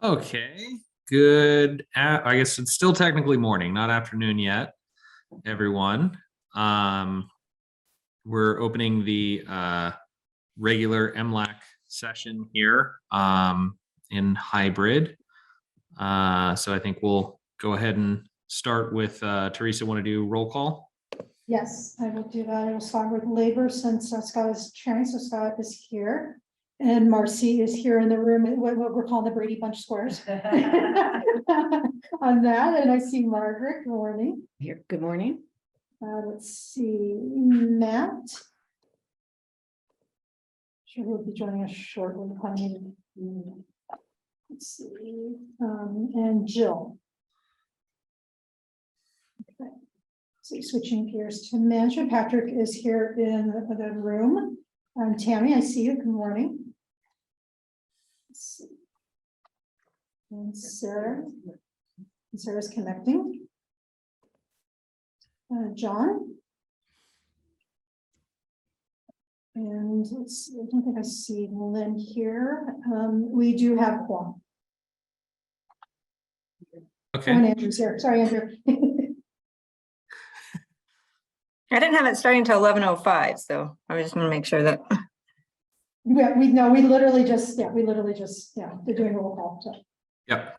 Okay, good. I guess it's still technically morning, not afternoon yet, everyone. We're opening the regular MLAC session here in hybrid. So I think we'll go ahead and start with Teresa. Want to do roll call? Yes, I will do that. I will start with labor since Scott is chairing, so Scott is here. And Marcy is here in the room, what we're calling the Brady Bunch squares. On that, and I see Margaret, good morning. Here, good morning. Let's see, Matt. Sure, he'll be joining us shortly. Let's see, and Jill. Okay. So switching gears to management, Patrick is here in the room. Tammy, I see you. Good morning. Let's see. And Sarah's connecting. John. And let's see, I don't think I see Lynn here. We do have one. Okay. Oh, and Andrew's here. Sorry, Andrew. I didn't have it starting until 11:05, so I was just going to make sure that. Yeah, we literally just, they're doing a roll call. So. Yep.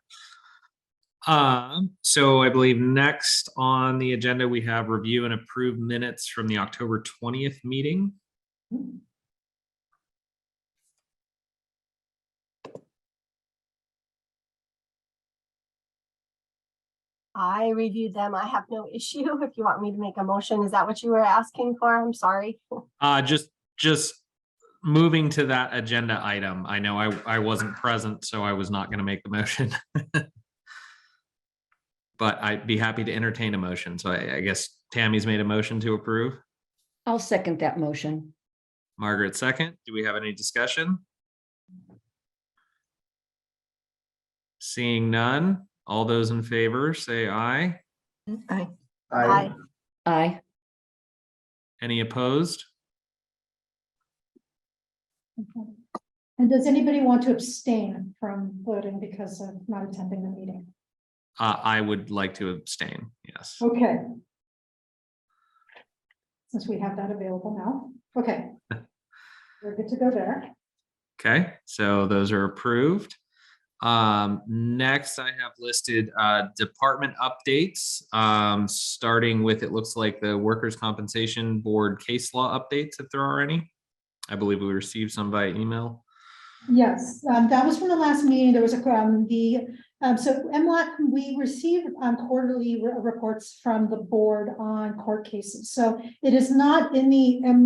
So I believe next on the agenda, we have review and approve minutes from the October 20th meeting. I reviewed them. I have no issue. If you want me to make a motion, is that what you were asking for? I'm sorry. Just moving to that agenda item. I know I wasn't present, so I was not going to make the motion. But I'd be happy to entertain a motion. So I guess Tammy's made a motion to approve. I'll second that motion. Margaret second. Do we have any discussion? Seeing none. All those in favor say aye. Aye. Aye. Aye. Any opposed? Okay. And does anybody want to abstain from voting because of not attending the meeting? I would like to abstain. Yes. Okay. Since we have that available now. Okay. We're good to go there. Okay, so those are approved. Next, I have listed department updates, starting with, it looks like the Workers' Compensation Board case law updates, if there are any. I believe we received some by email. Yes, that was from the last meeting. There was a so MLAC, we receive quarterly reports from the board on court cases. So it is not in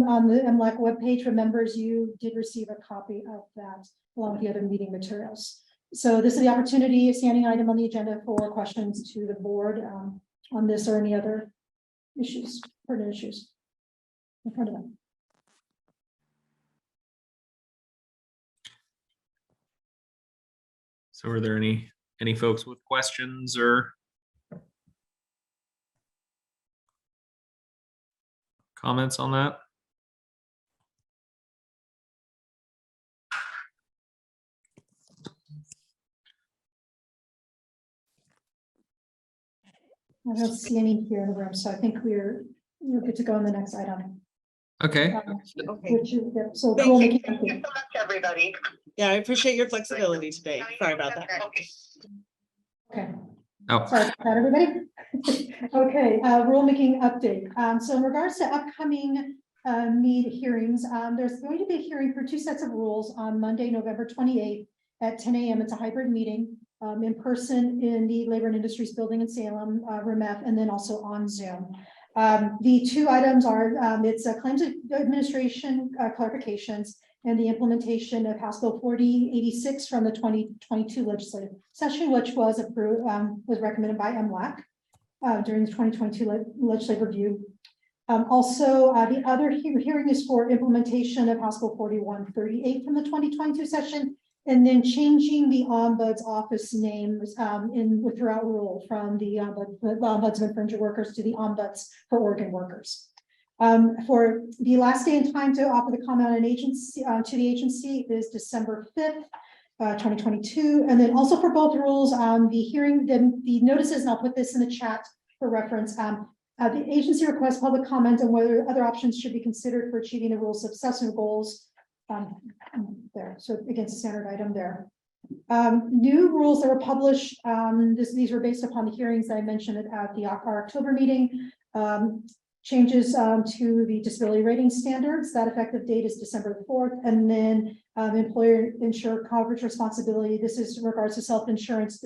on the MLAC webpage. For members, you did receive a copy of that along with the other meeting materials. So this is the opportunity, a standing item on the agenda for questions to the board on this or any other issues, pertinent issues in front of them. So are there any folks with questions or comments on that? I don't see any here in the room, so I think we're good to go on the next item. Okay. Okay. Which is, so Thank you so much, everybody. Yeah, I appreciate your flexibility today. Sorry about that. Okay. Oh, Sorry about that, everybody. Okay, rulemaking update. So in regards to upcoming need hearings, there's going to be a hearing for 2 sets of rules on Monday, November 28th at 10 a.m. It's a hybrid meeting in person in the Labor and Industries building in Salem, room F, and then also on Zoom. The 2 items are it's a claims administration clarifications and the implementation of House Bill 4086 from the 2022 legislative session, which was approved, was recommended by MLAC during the 2022 legislative review. Also, the other hearing is for implementation of House Bill 4138 from the 2022 session, and then changing the Ombuds office names throughout rule from the Ombudsman for Injured Workers to the Ombuds for Oregon Workers. For the last day and time to offer the comment on an agency to the agency is December 5th. 2022. And then also for both rules, the hearing, the notices, and I'll put this in the chat for reference. The agency requests public comment on whether other options should be considered for achieving the rules of substantive goals. There, so against the standard item there. New rules that were published, these were based upon the hearings that I mentioned at our October meeting. Changes to the disability rating standards. That effective date is December 4th. And then employer insured coverage responsibility. This is in regards to self-insurance,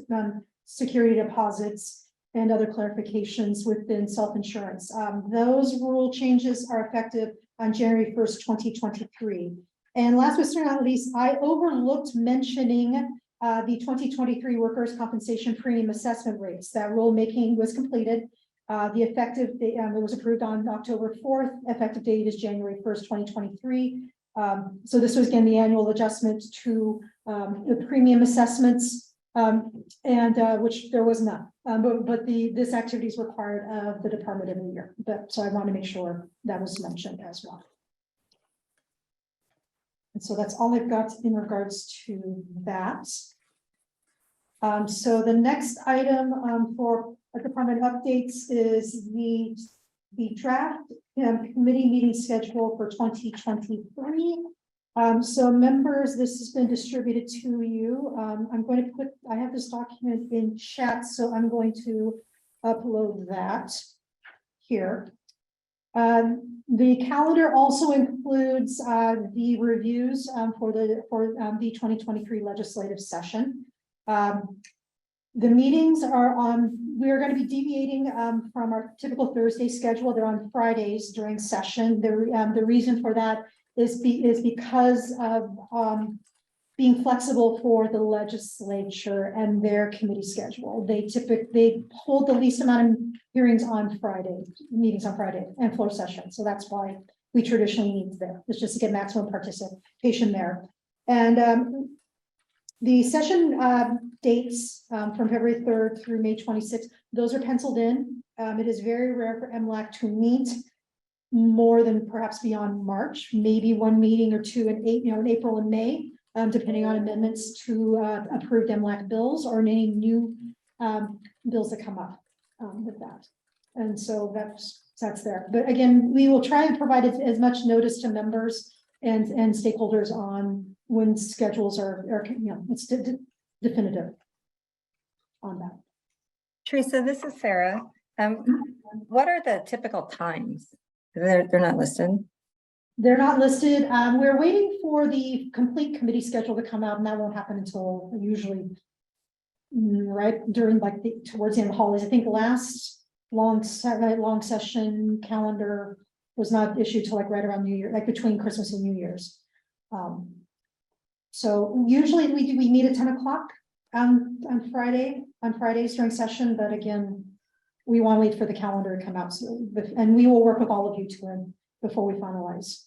security deposits, and other clarifications within self-insurance. Those rule changes are effective on January 1st, 2023. And last but certainly not least, I overlooked mentioning the 2023 workers' compensation premium assessment rates. That rulemaking was completed. The effective date, it was approved on October 4th. Effective date is January 1st, 2023. So this was again the annual adjustment to the premium assessments, which there was none. But this activity is required of the department every year. So I want to make sure that was mentioned as well. And so that's all I've got in regards to that. So the next item for department updates is the draft committee meeting schedule for 2023. So members, this has been distributed to you. I'm going to I have this document in chat, so I'm going to upload that here. The calendar also includes the reviews for the 2023 legislative session. The meetings are we are going to be deviating from our typical Thursday schedule. They're on Fridays during session. The reason for that is because of being flexible for the legislature and their committee schedule. They hold the least amount of hearings on Friday, meetings on Friday and floor session. So that's why we traditionally meet there. It's just to get maximum participation there. And the session dates from February 3rd through May 26th, those are penciled in. It is very rare for MLAC to meet more than perhaps beyond March, maybe one meeting or two in April and May, depending on amendments to approved MLAC bills or any new bills that come up with that. And so that's there. But again, we will try and provide as much notice to members and stakeholders on when schedules are it's definitive on that. Teresa, this is Sarah. What are the typical times? They're not listed. They're not listed. We're waiting for the complete committee schedule to come out, and that won't happen until usually right during towards the end of the holidays. I think the last long session calendar was not issued till right around New Year, between Christmas and New Year's. So usually we meet at 10 o'clock on Fridays during session, but again, we want to wait for the calendar to come out. And we will work with all of you before we finalize.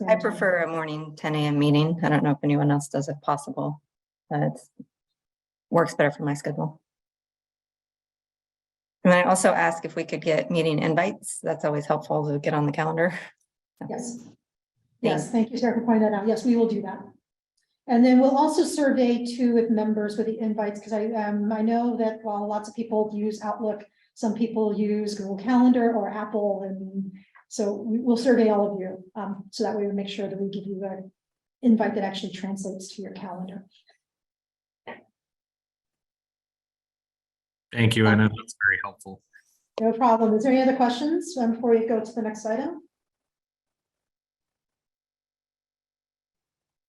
I prefer a morning 10 a.m. meeting. I don't know if anyone else does if possible. It works better for my schedule. And I also ask if we could get meeting invites. That's always helpful to get on the calendar. Yes. Yes, thank you, Sarah, for pointing that out. Yes, we will do that. And then we'll also survey too with members with the invites, because I know that while lots of people use Outlook, some people use Google Calendar or Apple, and so we'll survey all of you so that way we make sure that we give you an invite that actually translates to your calendar. Thank you, Anna. That's very helpful. No problem. Is there any other questions before we go to the next item?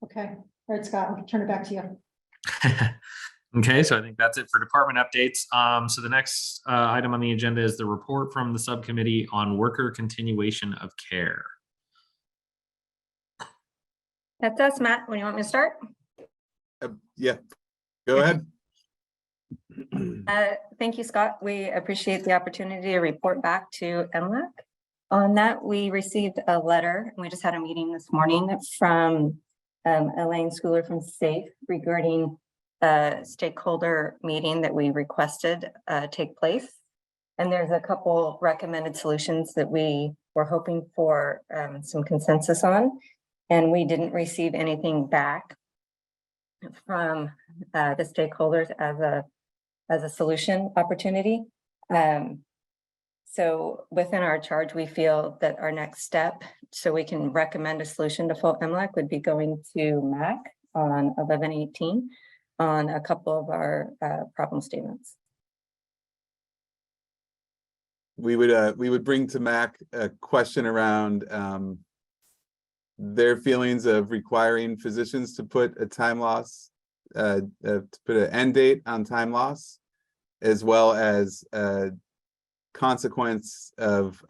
Okay. All right, Scott, I'll turn it back to you. Okay, so I think that's it for department updates. So the next item on the agenda is the report from the subcommittee on worker continuation of care. That's us, Matt. When you want me to start? Yeah, go ahead. Thank you, Scott. We appreciate the opportunity to report back to MLAC. On that, we received a letter, and we just had a meeting this morning from Elaine Schooler from SAFE regarding a stakeholder meeting that we requested take place. And there's a couple recommended solutions that we were hoping for some consensus on, and we didn't receive anything back. from the stakeholders as a solution opportunity. So within our charge, we feel that our next step, so we can recommend a solution to full MLAC, would be going to MAC on 11/18 on a couple of our problem statements. We would bring to MAC a question around their feelings of requiring physicians to put a time loss, to put an end date on time loss, as well as consequence of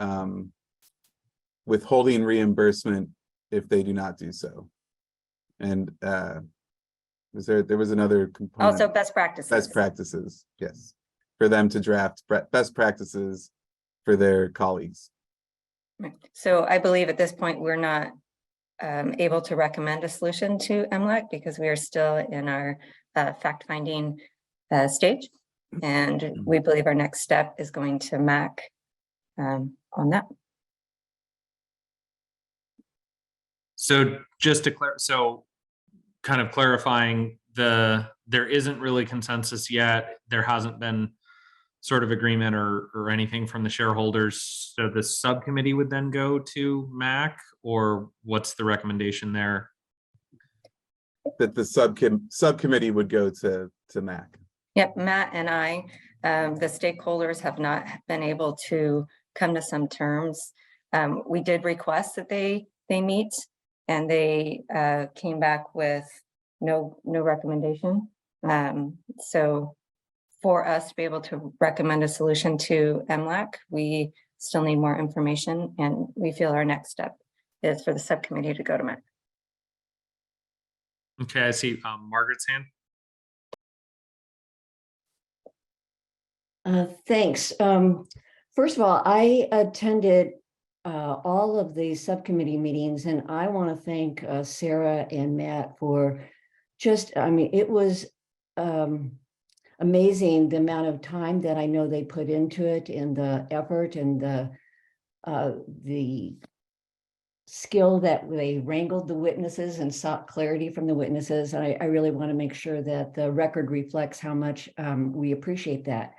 withholding reimbursement if they do not do so. And there was another component. Also best practices. Best practices, yes, for them to draft best practices for their colleagues. Right. So I believe at this point, we're not able to recommend a solution to MLAC because we are still in our fact-finding stage. And we believe our next step is going to MAC on that. So just to so kind of clarifying, there isn't really consensus yet. There hasn't been sort of agreement or anything from the shareholders. So the subcommittee would then go to MAC, or what's the recommendation there? That the subcommittee would go to MAC. Yep, Matt and I, the stakeholders have not been able to come to some terms. We did request that they meet, and they came back with no recommendation. So for us to be able to recommend a solution to MLAC, we still need more information, and we feel our next step is for the subcommittee to go to MAC. Okay, I see Margaret's hand. Thanks. First of all, I attended all of the subcommittee meetings, and I want to thank Sarah and Matt for just, I mean, it was amazing the amount of time that I know they put into it, and the effort and the skill that they wrangled the witnesses and sought clarity from the witnesses. And I really want to make sure that the record reflects how much we appreciate that.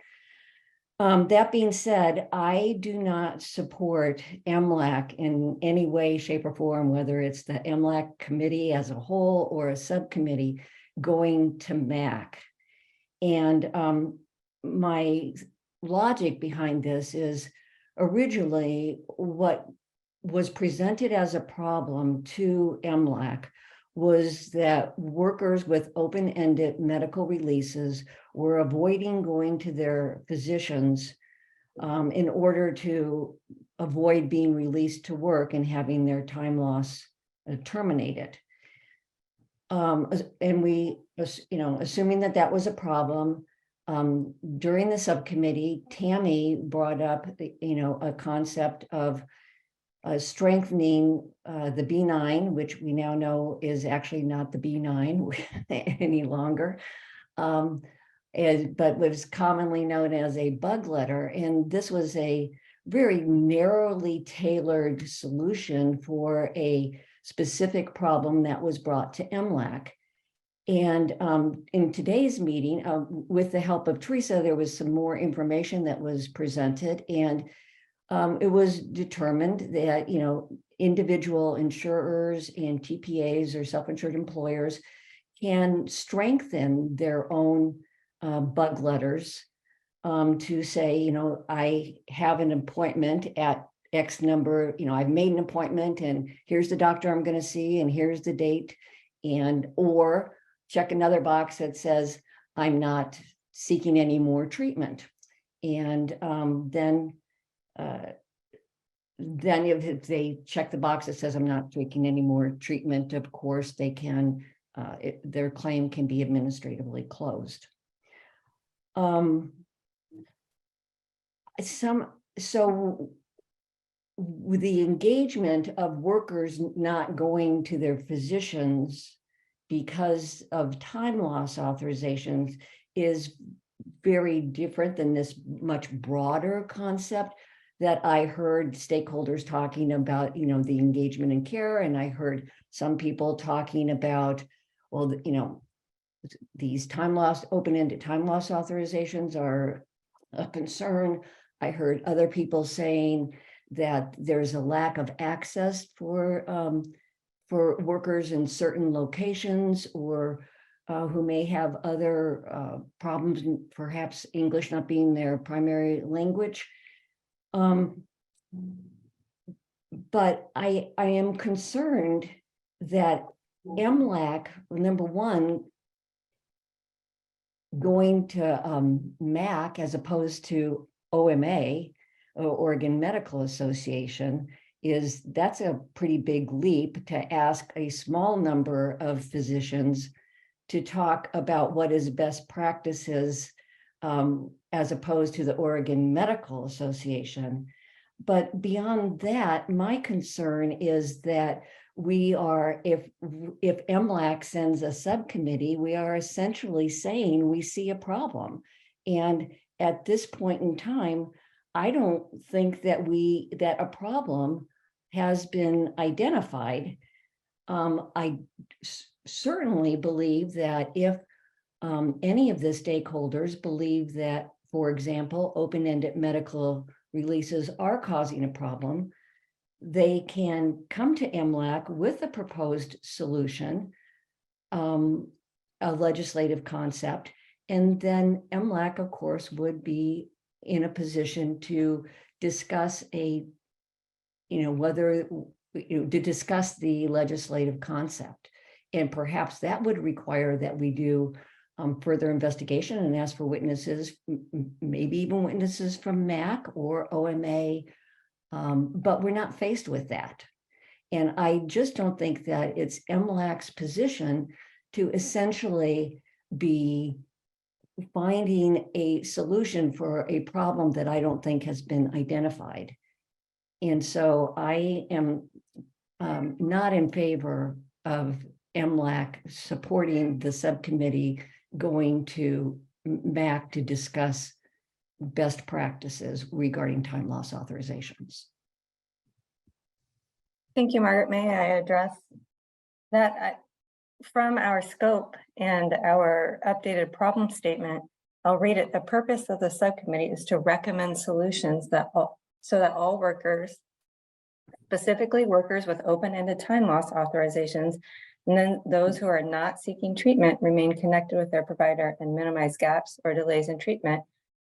That being said, I do not support MLAC in any way, shape, or form, whether it's the MLAC committee as a whole or a subcommittee going to MAC. And my logic behind this is originally what was presented as a problem to MLAC was that workers with open-ended medical releases were avoiding going to their physicians in order to avoid being released to work and having their time loss terminated. And we, assuming that that was a problem, during the subcommittee, Tammy brought up, a concept of strengthening the B9, which we now know is actually not the B9 any longer, but was commonly known as a bug letter. And this was a very narrowly tailored solution for a specific problem that was brought to MLAC. And in today's meeting, with the help of Teresa, there was some more information that was presented, and it was determined that, individual insurers and TPAs or self-insured employers can strengthen their own bug letters to say, I have an appointment at X number, I've made an appointment and here's the doctor I'm going to see and here's the date, or check another box that says I'm not seeking any more treatment. And then if they check the box that says I'm not taking any more treatment, of course, they can, their claim can be administratively closed. So with the engagement of workers not going to their physicians because of time loss authorizations is very different than this much broader concept that I heard stakeholders talking about, the engagement in care. And I heard some people talking about, well, these time loss, open-ended time loss authorizations are a concern. I heard other people saying that there's a lack of access for workers in certain locations, or who may have other problems, perhaps English not being their primary language. But I am concerned that MLAC, number one, going to MAC as opposed to OMA, Oregon Medical Association, that's a pretty big leap to ask a small number of physicians to talk about what is best practices as opposed to the Oregon Medical Association. But beyond that, my concern is that we are, if MLAC sends a subcommittee, we are essentially saying we see a problem. And at this point in time, I don't think that a problem has been identified. I certainly believe that if any of the stakeholders believe that, for example, open-ended medical releases are causing a problem, they can come to MLAC with a proposed solution, a legislative concept, and then MLAC, of course, would be in a position to discuss to discuss the legislative concept. And perhaps that would require that we do further investigation and ask for witnesses, maybe even witnesses from MAC or OMA, but we're not faced with that. And I just don't think that it's MLAC's position to essentially be finding a solution for a problem that I don't think has been identified. And so I am not in favor of MLAC supporting the subcommittee going to MAC to discuss best practices regarding time loss authorizations. Thank you, Margaret. May I address that? From our scope and our updated problem statement, I'll read it. The purpose of the subcommittee is to recommend solutions so that all workers, specifically workers with open-ended time loss authorizations, and then those who are not seeking treatment, remain connected with their provider and minimize gaps or delays in treatment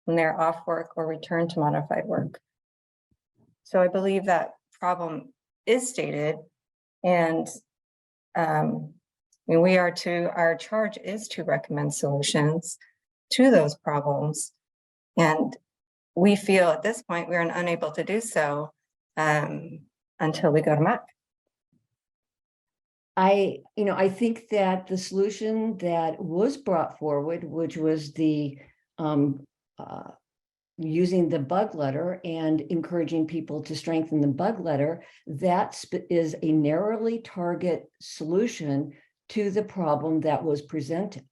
when they're off work or return to modified work. So I believe that problem is stated, and our charge is to recommend solutions to those problems. And we feel at this point we're unable to do so until we go to MAC. I think that the solution that was brought forward, which was the using the bug letter and encouraging people to strengthen the bug letter, that is a narrowly target solution to the problem that was presented.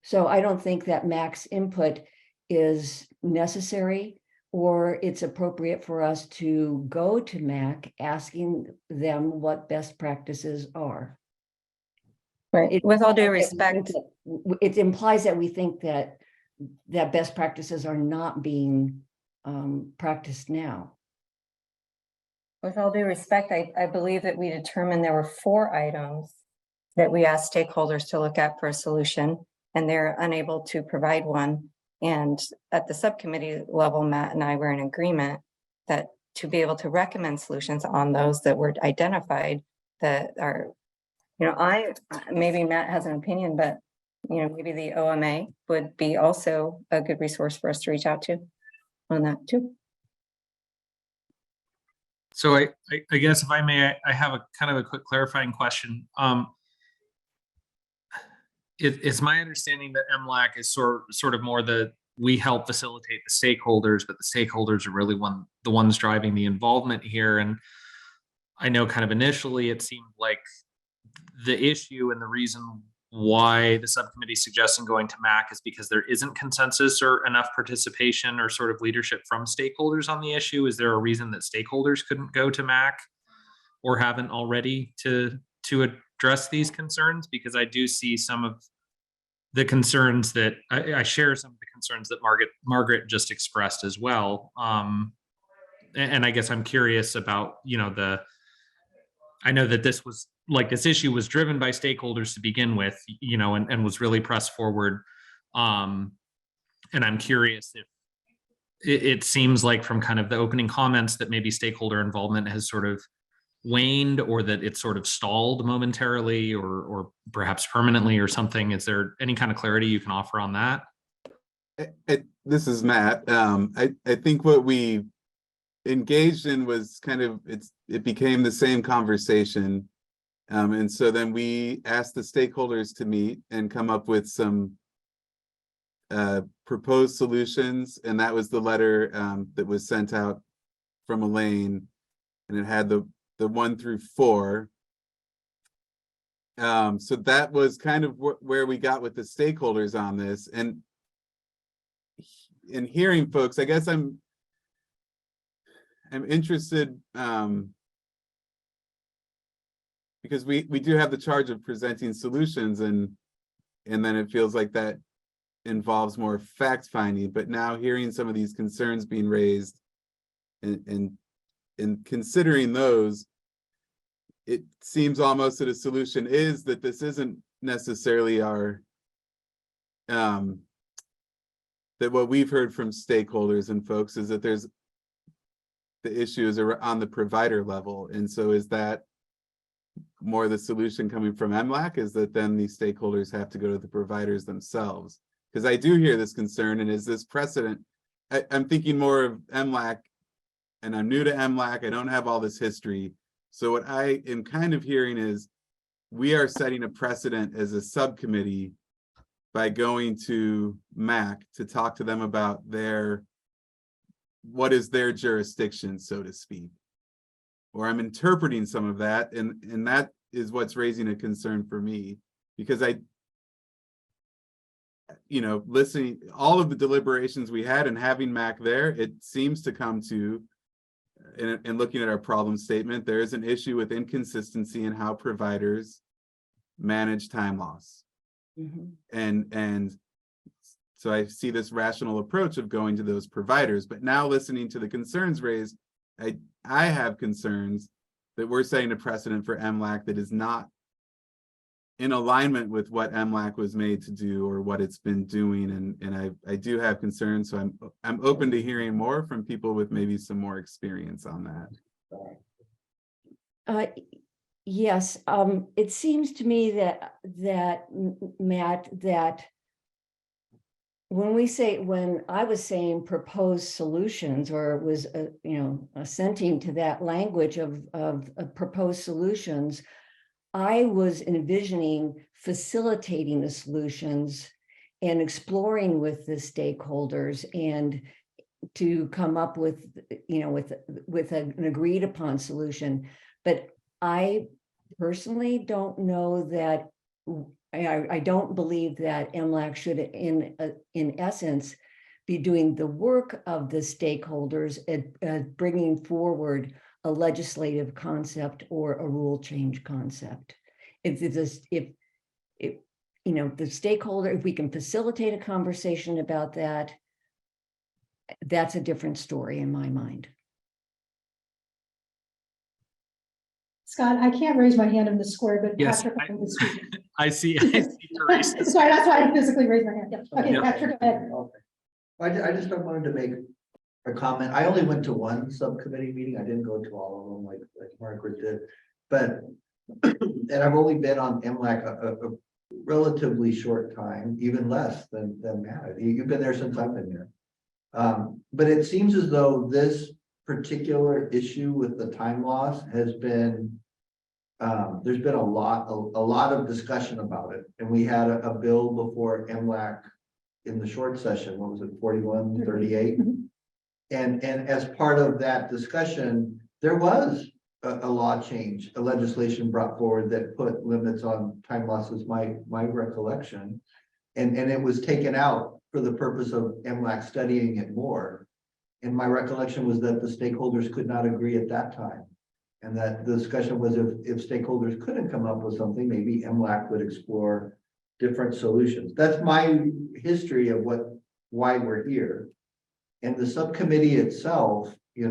So I don't think that MAC's input is necessary, or it's appropriate for us to go to MAC asking them what best practices are. Right. With all due respect, It implies that we think that best practices are not being practiced now. with all due respect, I believe that we determined there were 4 items that we asked stakeholders to look at for a solution, and they're unable to provide one. And at the subcommittee level, Matt and I were in agreement that to be able to recommend solutions on those that were identified that are, maybe Matt has an opinion, but maybe the OMA would be also a good resource for us to reach out to on that too. So I guess if I may, I have a kind of a quick clarifying question. It's my understanding that MLAC is sort of more we help facilitate the stakeholders, but the stakeholders are really the ones driving the involvement here. And I know kind of initially it seemed like the issue and the reason why the subcommittee is suggesting going to MAC is because there isn't consensus or enough participation or sort of leadership from stakeholders on the issue. Is there a reason that stakeholders couldn't go to MAC or haven't already to address these concerns, because I do see some of the concerns that I share some of the concerns that Margaret just expressed as well. And I guess I'm curious about, I know that this issue was driven by stakeholders to begin with, and was really pressed forward. And I'm curious if it seems like from kind of the opening comments that maybe stakeholder involvement has sort of waned, or that it's sort of stalled momentarily or perhaps permanently or something. Is there any kind of clarity you can offer on that? This is Matt. I think what we engaged in was it became the same conversation. And so then we asked the stakeholders to meet and come up with some proposed solutions. And that was the letter that was sent out from Elaine, and it had the 1 through 4. So that was kind of where we got with the stakeholders on this. And in hearing folks, I guess I'm interested, because we do have the charge of presenting solutions, and then it feels like that involves more fact finding. But now hearing some of these concerns being raised and considering those, it seems almost that a solution is that this isn't necessarily our that what we've heard from stakeholders and folks is that the issues are on the provider level. And so is that more the solution coming from MLAC, is that then these stakeholders have to go to the providers themselves? Because I do hear this concern, and is this precedent? I'm thinking more of MLAC, and I'm new to MLAC. I don't have all this history. So what I am kind of hearing is we are setting a precedent as a subcommittee by going to MAC to talk to them about what is their jurisdiction, so to speak. Or I'm interpreting some of that, and that is what's raising a concern for me, because listening all of the deliberations we had and having MAC there, it seems to come to, and looking at our problem statement, there is an issue with inconsistency in how providers manage time loss. And so I see this rational approach of going to those providers, but now listening to the concerns raised, I have concerns that we're setting a precedent for MLAC that is not in alignment with what MLAC was made to do or what it's been doing. And I do have concerns. So I'm open to hearing more from people with maybe some more experience on that. Yes, it seems to me that Matt, that when I was saying proposed solutions, or was assenting to that language of proposed solutions, I was envisioning facilitating the solutions and exploring with the stakeholders and to come up with an agreed upon solution. But I personally don't know that, I don't believe that MLAC should in essence be doing the work of the stakeholders at bringing forward a legislative concept or a rule change concept. If the stakeholder, if we can facilitate a conversation about that, that's a different story in my mind. Scott, I can't raise my hand in the square, but Yes, Patrick, I will speak. I see Teresa. Sorry, that's why I physically raised my hand. Yeah. Okay, Yeah. Patrick, go ahead. I just wanted to make a comment. I only went to one subcommittee meeting. I didn't go to all of them like Margaret did. But, and I've only been on MLAC a relatively short time, even less than Matt. You've been there since I've been there. But it seems as though this particular issue with the time loss has been, there's been a lot of discussion about it. And we had a bill before MLAC in the short session. What was it, 4138? And as part of that discussion, there was a law change, a legislation brought forward that put limits on time losses, my recollection. And it was taken out for the purpose of MLAC studying it more. And my recollection was that the stakeholders could not agree at that time. And that the discussion was if stakeholders couldn't come up with something, maybe MLAC would explore different solutions. That's my history of why we're here. And the subcommittee itself, I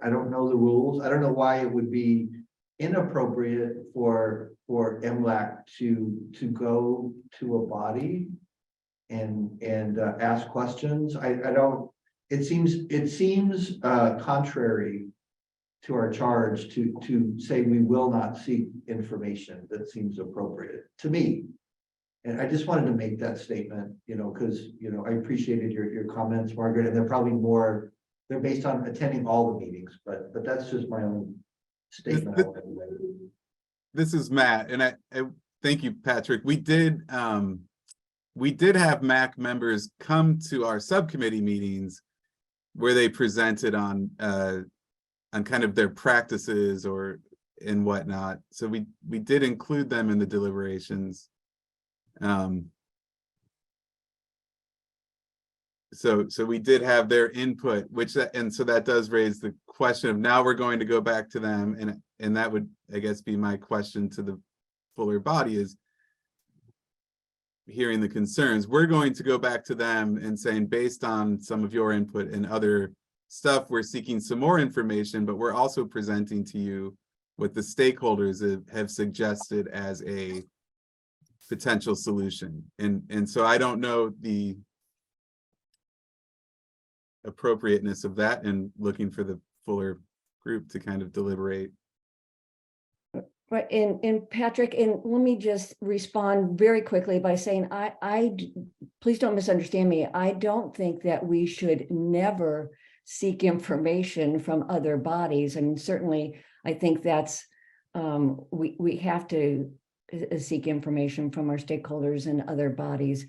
don't know the rules. I don't know why it would be inappropriate for MLAC to go to a body and ask questions. I don't. It seems contrary to our charge to say we will not seek information. That seems appropriate to me. And I just wanted to make that statement, because, I appreciated your comments, Margaret, and they're probably more, they're based on attending all the meetings, but that's just my own statement. This is Matt, and I thank you, Patrick. We did have MAC members come to our subcommittee meetings where they presented on kind of their practices and whatnot. So we did include them in the deliberations. So we did have their input, and so that does raise the question of now we're going to go back to them, and that would, I guess, be my question to the fuller body is hearing the concerns. We're going to go back to them and saying, based on some of your input and other stuff, we're seeking some more information, but we're also presenting to you what the stakeholders have suggested as a potential solution. And so I don't know the appropriateness of that, and looking for the fuller group to kind of deliberate. Right, and Patrick, and let me just respond very quickly by saying, please don't misunderstand me. I don't think that we should never seek information from other bodies. I mean, certainly, I think that's, we have to seek information from our stakeholders and other bodies.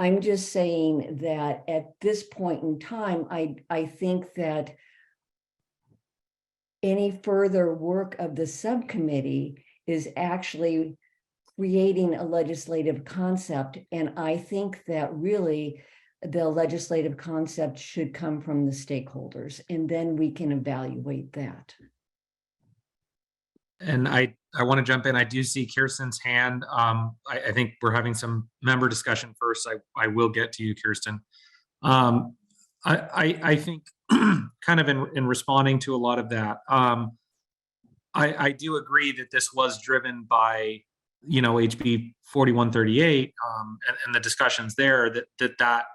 I'm just saying that at this point in time, I think that any further work of the subcommittee is actually creating a legislative concept. And I think that really the legislative concept should come from the stakeholders, and then we can evaluate that. And I want to jump in. I do see Kirsten's hand. I think we're having some member discussion first. I will get to you, Kirsten. I think kind of in responding to a lot of that, I do agree that this was driven by, HB 4138 and the discussions there that,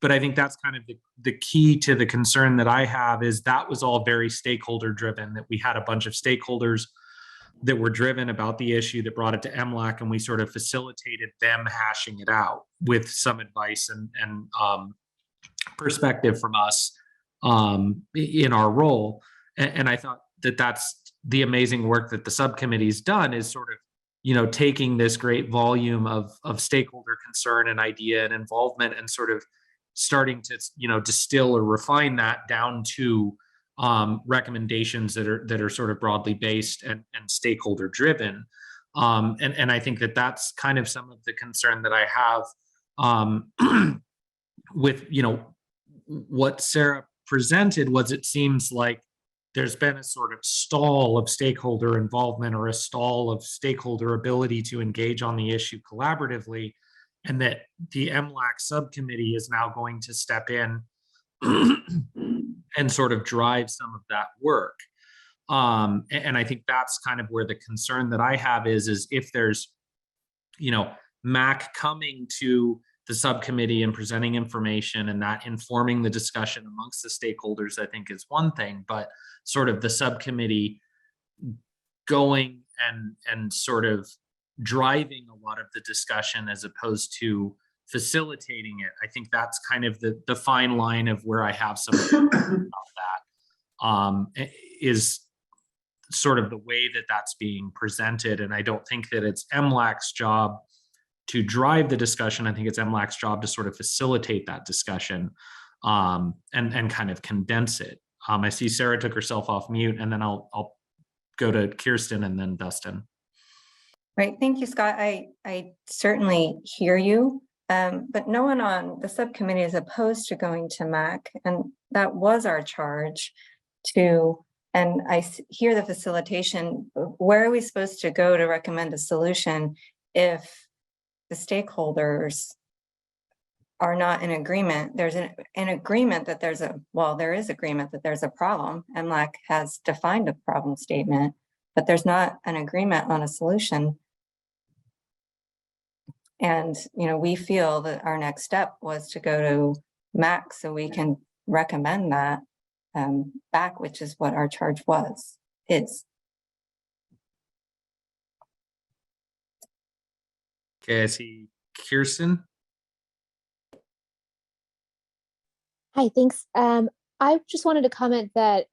but I think that's kind of the key to the concern that I have is that was all very stakeholder driven, that we had a bunch of stakeholders that were driven about the issue that brought it to MLAC, and we sort of facilitated them hashing it out with some advice and perspective from us in our role. And I thought that that's the amazing work that the subcommittee's done, is sort of, taking this great volume of stakeholder concern and idea and involvement and sort of starting to, distill or refine that down to recommendations that are sort of broadly based and stakeholder driven. And I think that that's kind of some of the concern that I have with, what Sarah presented was, it seems like there's been a sort of stall of stakeholder involvement or a stall of stakeholder ability to engage on the issue collaboratively, and that the MLAC subcommittee is now going to step in and sort of drive some of that work. And I think that's kind of where the concern that I have is if there's, MAC coming to the subcommittee and presenting information and that informing the discussion amongst the stakeholders, I think is one thing, but sort of the subcommittee going and sort of driving a lot of the discussion as opposed to facilitating it. I think that's kind of the fine line of where I have some about that is sort of the way that that's being presented. And I don't think that it's MLAC's job to drive the discussion. I think it's MLAC's job to sort of facilitate that discussion and kind of condense it. I see Sarah took herself off mute, and then I'll go to Kirsten and then Dustin. Right. Thank you, Scott. I certainly hear you, but no one on the subcommittee is opposed to going to MAC, and that was our charge to And hear the facilitation. Where are we supposed to go to recommend a solution if the stakeholders are not in agreement? There's an agreement that there is agreement that there's a problem. MLAC has defined a problem statement, but there's not an agreement on a solution. And, we feel that our next step was to go to MAC so we can recommend that back, which is what our charge is. Okay, I see Kirsten. Hi, thanks. I just wanted to comment that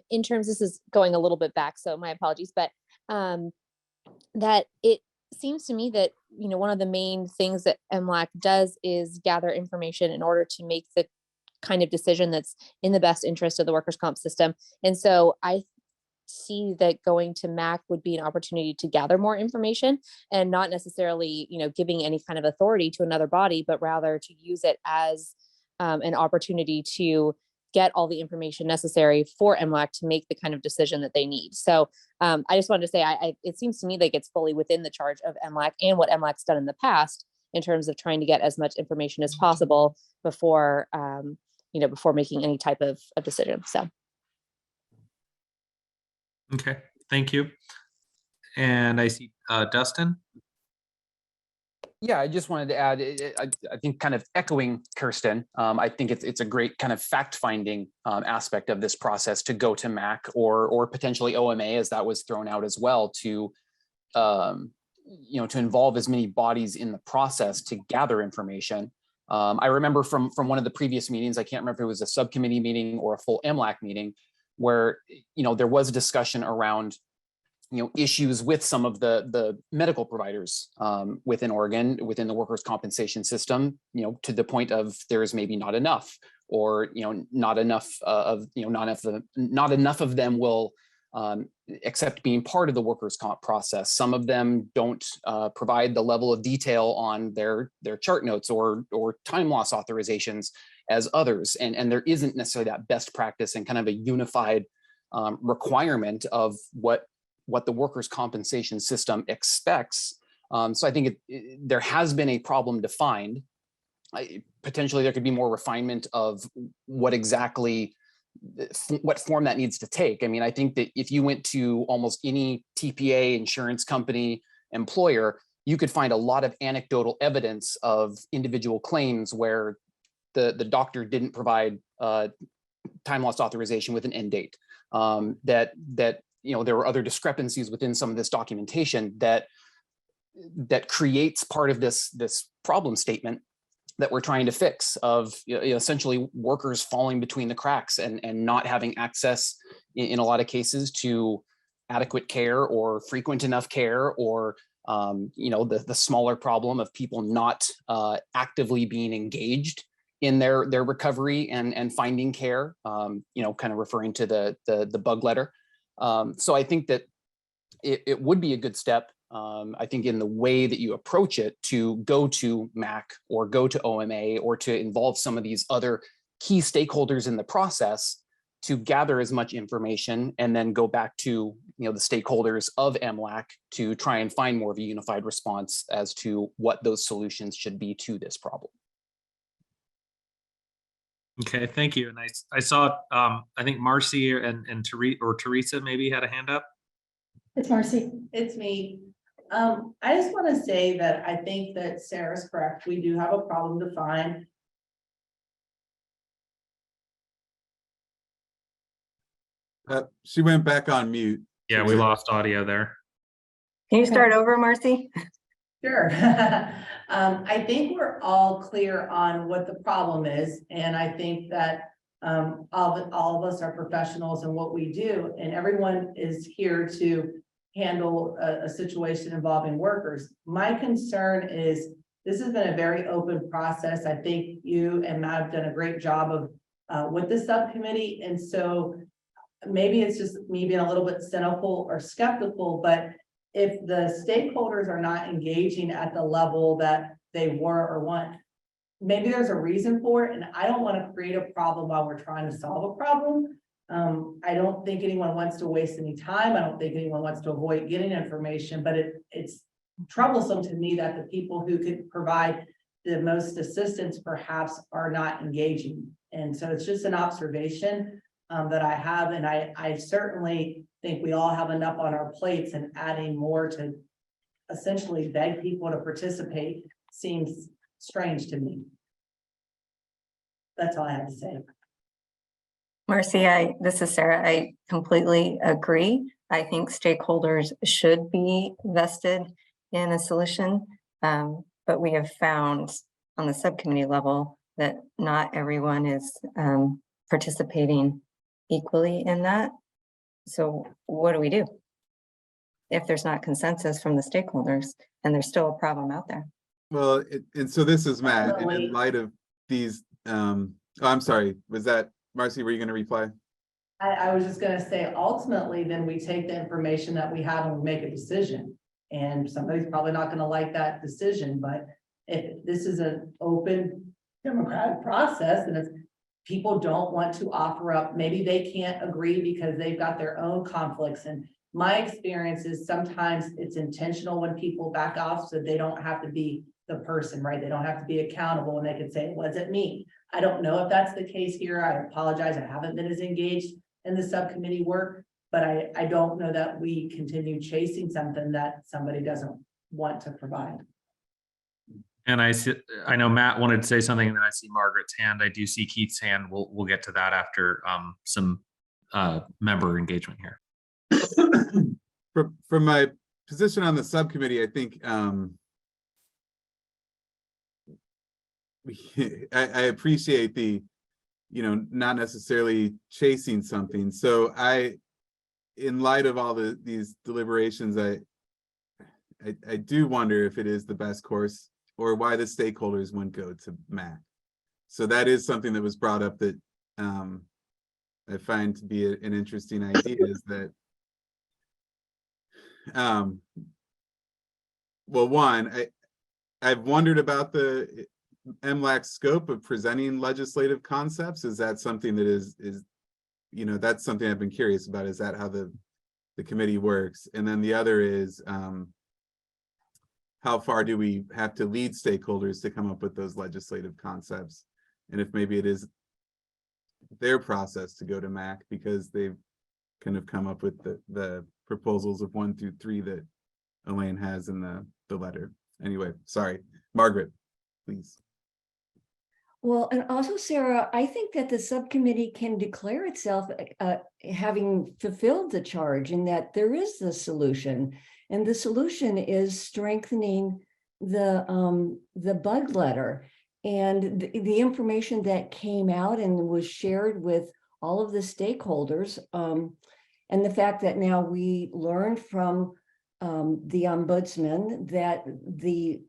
in terms, this is going a little bit back, so my apologies, but that it seems to me that, one of the main things that MLAC does is gather information in order to make the kind of decision that's in the best interest of the workers' comp system. And so I see that going to MAC would be an opportunity to gather more information and not necessarily, giving any kind of authority to another body, but rather to use it as an opportunity to get all the information necessary for MLAC to make the kind of decision that they need. So I just wanted to say, it seems to me like it's fully within the charge of MLAC and what MLAC's done in the past in terms of trying to get as much information as possible before, before making any type of decision. So. Okay, thank you. And I see Dustin. Yeah, I just wanted to add, I think kind of echoing Kirsten, I think it's a great kind of fact-finding aspect of this process to go to MAC or potentially OMA, as that was thrown out as well, to to involve as many bodies in the process to gather information. I remember from one of the previous meetings, I can't remember if it was a subcommittee meeting or a full MLAC meeting, where there was a discussion around issues with some of the medical providers within Oregon, within the workers' compensation system, to the point of there is maybe not enough, or not enough of them will accept being part of the workers' comp process. Some of them don't provide the level of detail on their chart notes or time loss authorizations as others, and there isn't necessarily that best practice and kind of a unified requirement of what the workers' compensation system expects. So I think there has been a problem defined. Potentially there could be more refinement of what exactly, what form that needs to take. I mean, I think that if you went to almost any TPA, insurance company, employer, you could find a lot of anecdotal evidence of individual claims where the doctor didn't provide time loss authorization with an end date. That there were other discrepancies within some of this documentation that creates part of this problem statement that we're trying to fix, of essentially workers falling between the cracks and not having access in a lot of cases to adequate care or frequent enough care, or the smaller problem of people not actively being engaged in their recovery and finding care, kind of referring to the bug letter. So I think that it would be a good step, I think, in the way that you approach it, to go to MAC or go to OMA, or to involve some of these other key stakeholders in the process to gather as much information, and then go back to the stakeholders of MLAC to try and find more of a unified response as to what those solutions should be to this problem. Okay, thank you. And I saw, I think Marcy and Teresa maybe had a hand up. It's Marcy. It's me. I just want to say that I think that Sarah's correct. We do have a problem to find. She went back on mute. Yeah, we lost audio there. Can you start over, Marcy? Sure. I think we're all clear on what the problem is. And I think that all of us are professionals in what we do, and everyone is here to handle a situation involving workers. My concern is this has been a very open process. I think you and Matt have done a great job of with the subcommittee. And so maybe it's just me being a little bit cynical or skeptical, but if the stakeholders are not engaging at the level that they were or want, maybe there's a reason for it. And I don't want to create a problem while we're trying to solve a problem. I don't think anyone wants to waste any time. I don't think anyone wants to avoid getting information, but it's troublesome to me that the people who could provide the most assistance perhaps are not engaging. And so it's just an observation that I have, and I certainly think we all have enough on our plates, and adding more to essentially beg people to participate seems strange to me. That's all I have to say. Marcy, this is Sarah. I completely agree. I think stakeholders should be vested in a solution. But we have found on the subcommittee level that not everyone is participating equally in that. So what do we do if there's not consensus from the stakeholders and there's still a problem out there? Well, and so this is Matt, and Ultimately- in light of these, oh, I'm sorry, was that, Marcy, were you gonna reply? I was just gonna say, ultimately, then we take the information that we have and we make a decision. And somebody's probably not gonna like that decision, but if this is an open democratic process, and if people don't want to offer up, maybe they can't agree because they've got their own conflicts. And my experience is sometimes it's intentional when people back off, so they don't have to be the person, right? They don't have to be accountable, and they can say, it wasn't me. I don't know if that's the case here. I apologize. I haven't been as engaged in the subcommittee work, but I don't know that we continue chasing something that somebody doesn't want to provide. And I know Matt wanted to say something, and then I see Margaret's hand. I do see Keith's hand. We'll get to that after some member engagement here. From my position on the subcommittee, I think I appreciate the, not necessarily chasing something. So in light of all these deliberations, I do wonder if it is the best course, or why the stakeholders wouldn't go to MAC. So that is something that was brought up that I find to be an interesting idea, is that well, one, I've wondered about the MLAC scope of presenting legislative concepts. Is that something that is that's something I've been curious about. Is that how the committee works? And then the other is how far do we have to lead stakeholders to come up with those legislative concepts? And if maybe it is their process to go to MAC because they've kind of come up with the proposals of 1 through 3 that Elaine has in the letter. Anyway, sorry, Margaret, please. Well, and also, Sarah, I think that the subcommittee can declare itself having fulfilled the charge, in that there is the solution, and the solution is strengthening the bug letter, and the information that came out and was shared with all of the stakeholders, and the fact that now we learned from the ombudsman that the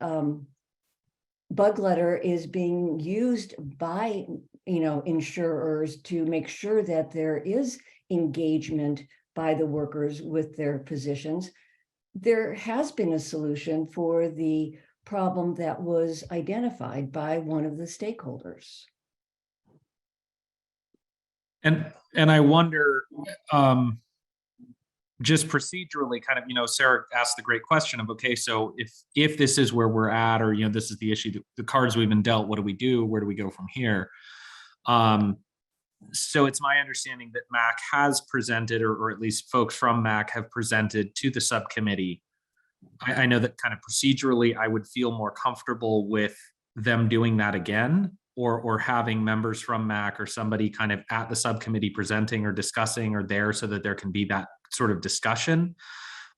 bug letter is being used by insurers to make sure that there is engagement by the workers with their positions. There has been a solution for the problem that was identified by one of the stakeholders. And I wonder, just procedurally, kind of, Sarah asked the great question of, okay, so if this is where we're at, or, this is the issue, the cards we've been dealt, what do we do? Where do we go from here? So it's my understanding that MAC has presented, or at least folks from MAC have presented to the subcommittee. I know that kind of procedurally, I would feel more comfortable with them doing that again, or having members from MAC or somebody kind of at the subcommittee presenting or discussing or there, so that there can be that sort of discussion,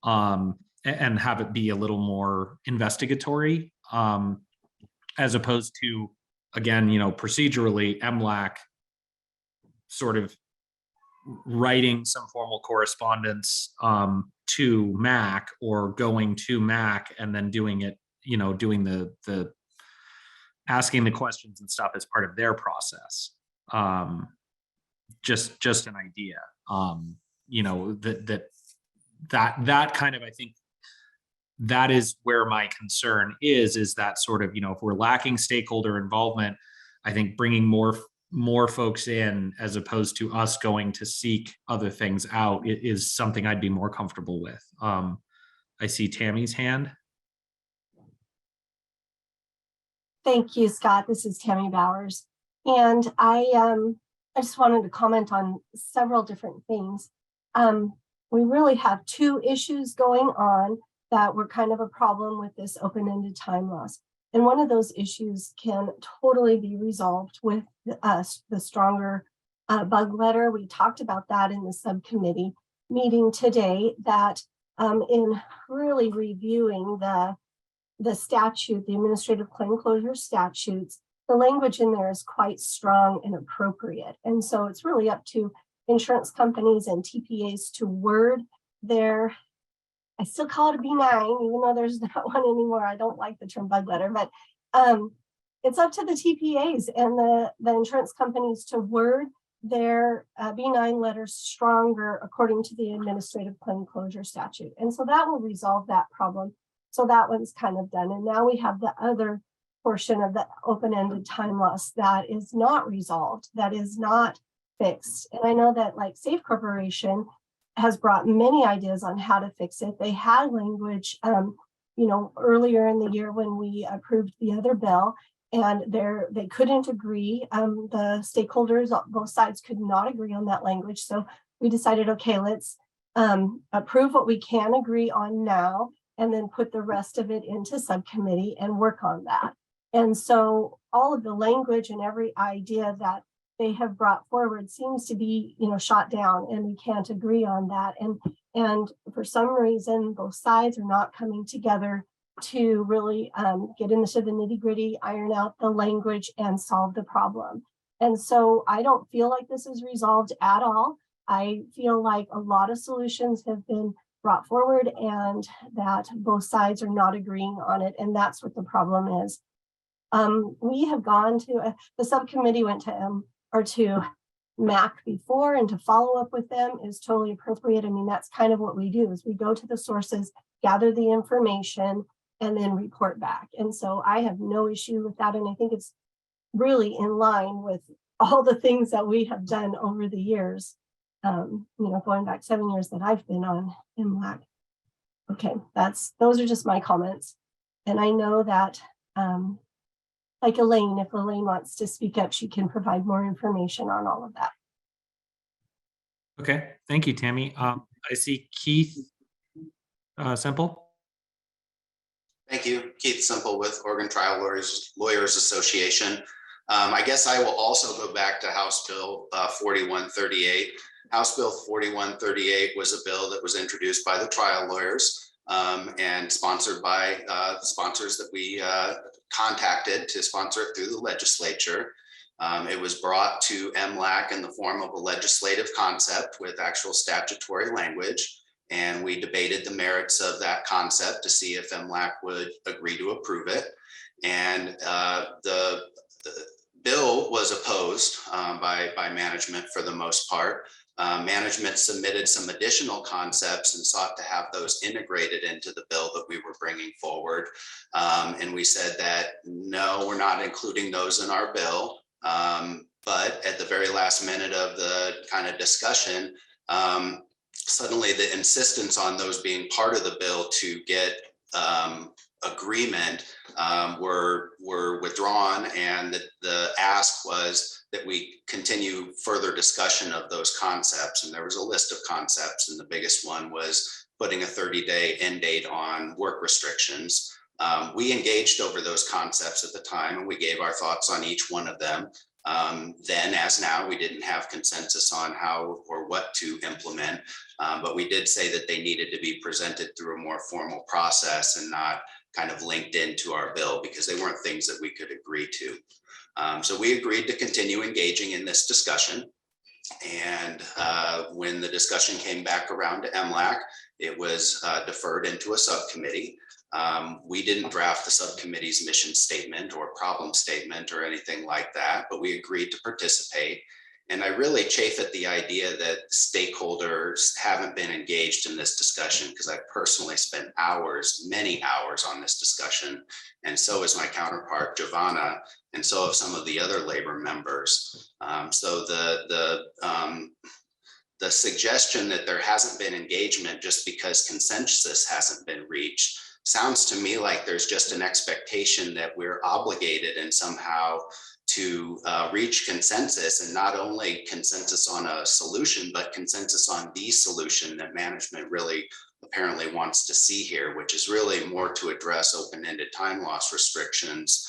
and have it be a little more investigatory, as opposed to, again, procedurally, MLAC sort of writing some formal correspondence to MAC, or going to MAC and then doing it, doing the asking the questions and stuff as part of their process. Just an idea. That kind of, I think that is where my concern is that sort of, if we're lacking stakeholder involvement, I think bringing more more folks in as opposed to us going to seek other things out is something I'd be more comfortable with. I see Tammy's hand. Thank you, Scott. This is Tammy Bowers. And I just wanted to comment on several different things. We really have two issues going on that were kind of a problem with this open-ended time loss. And one of those issues can totally be resolved with the stronger bug letter. We talked about that in the subcommittee meeting today, that in really reviewing the statute, the administrative claim closure statutes, the language in there is quite strong and appropriate. And so it's really up to insurance companies and TPAs to word their, I still call it a B9, even though there's not one anymore. I don't like the term bug letter, but it's up to the TPAs and the insurance companies to word their B9 letters stronger according to the administrative claim closure statute. And so that will resolve that problem. So that one's kind of done. And now we have the other portion of the open-ended time loss that is not resolved, that is not fixed. And I know that like Safe Corporation has brought many ideas on how to fix it. They had language, earlier in the year when we approved the other bill, and they couldn't agree. The stakeholders, both sides could not agree on that language. So we decided, okay, let's approve what we can agree on now, and then put the rest of it into subcommittee and work on that. And so all of the language and every idea that they have brought forward seems to be, shot down, and we can't agree on that. And for some reason, both sides are not coming together to really get into the nitty-gritty, iron out the language and solve the problem. And so I don't feel like this is resolved at all. I feel like a lot of solutions have been brought forward and that both sides are not agreeing on it. And that's what the problem is. We have gone to, the subcommittee went to MAC before, and to follow up with them is totally appropriate. I mean, that's kind of what we do, is we go to the sources, gather the information, and then report back. And so I have no issue with that. And I think it's really in line with all the things that we have done over the years. Going back 7 years that I've been on MLAC. Okay, those are just my comments. And I know that like Elaine, if Elaine wants to speak up, she can provide more information on all of that. Okay, thank you, Tammy. I see Keith Semple. Thank you. Keith Semple with Oregon Trial Lawyers Association. I guess I will also go back to House Bill 4138. House Bill 4138 was a bill that was introduced by the trial lawyers and sponsored by the sponsors that we contacted to sponsor it through the legislature. It was brought to MLAC in the form of a legislative concept with actual statutory language. And we debated the merits of that concept to see if MLAC would agree to approve it. And the bill was opposed by management for the most part. Management submitted some additional concepts and sought to have those integrated into the bill that we were bringing forward. And we said that, no, we're not including those in our bill. But at the very last minute of the kind of discussion, suddenly the insistence on those being part of the bill to get agreement were withdrawn, and the ask was that we continue further discussion of those concepts. And there was a list of concepts, and the biggest one was putting a 30-day end date on work restrictions. We engaged over those concepts at the time, and we gave our thoughts on each one of them. Then, as now, we didn't have consensus on how or what to implement, but we did say that they needed to be presented through a more formal process and not kind of linked into our bill, because they weren't things that we could agree to. So we agreed to continue engaging in this discussion. And when the discussion came back around to MLAC, it was deferred into a subcommittee. We didn't draft the subcommittee's mission statement or problem statement or anything like that, but we agreed to participate. And I really chafe at the idea that stakeholders haven't been engaged in this discussion, because I personally spent hours, many hours on this discussion. And so is my counterpart, Giovanna, and so have some of the other labor members. So the suggestion that there hasn't been engagement just because consensus hasn't been reached sounds to me like there's just an expectation that we're obligated and somehow to reach consensus, and not only consensus on a solution, but consensus on the solution that management really apparently wants to see here, which is really more to address open-ended time loss restrictions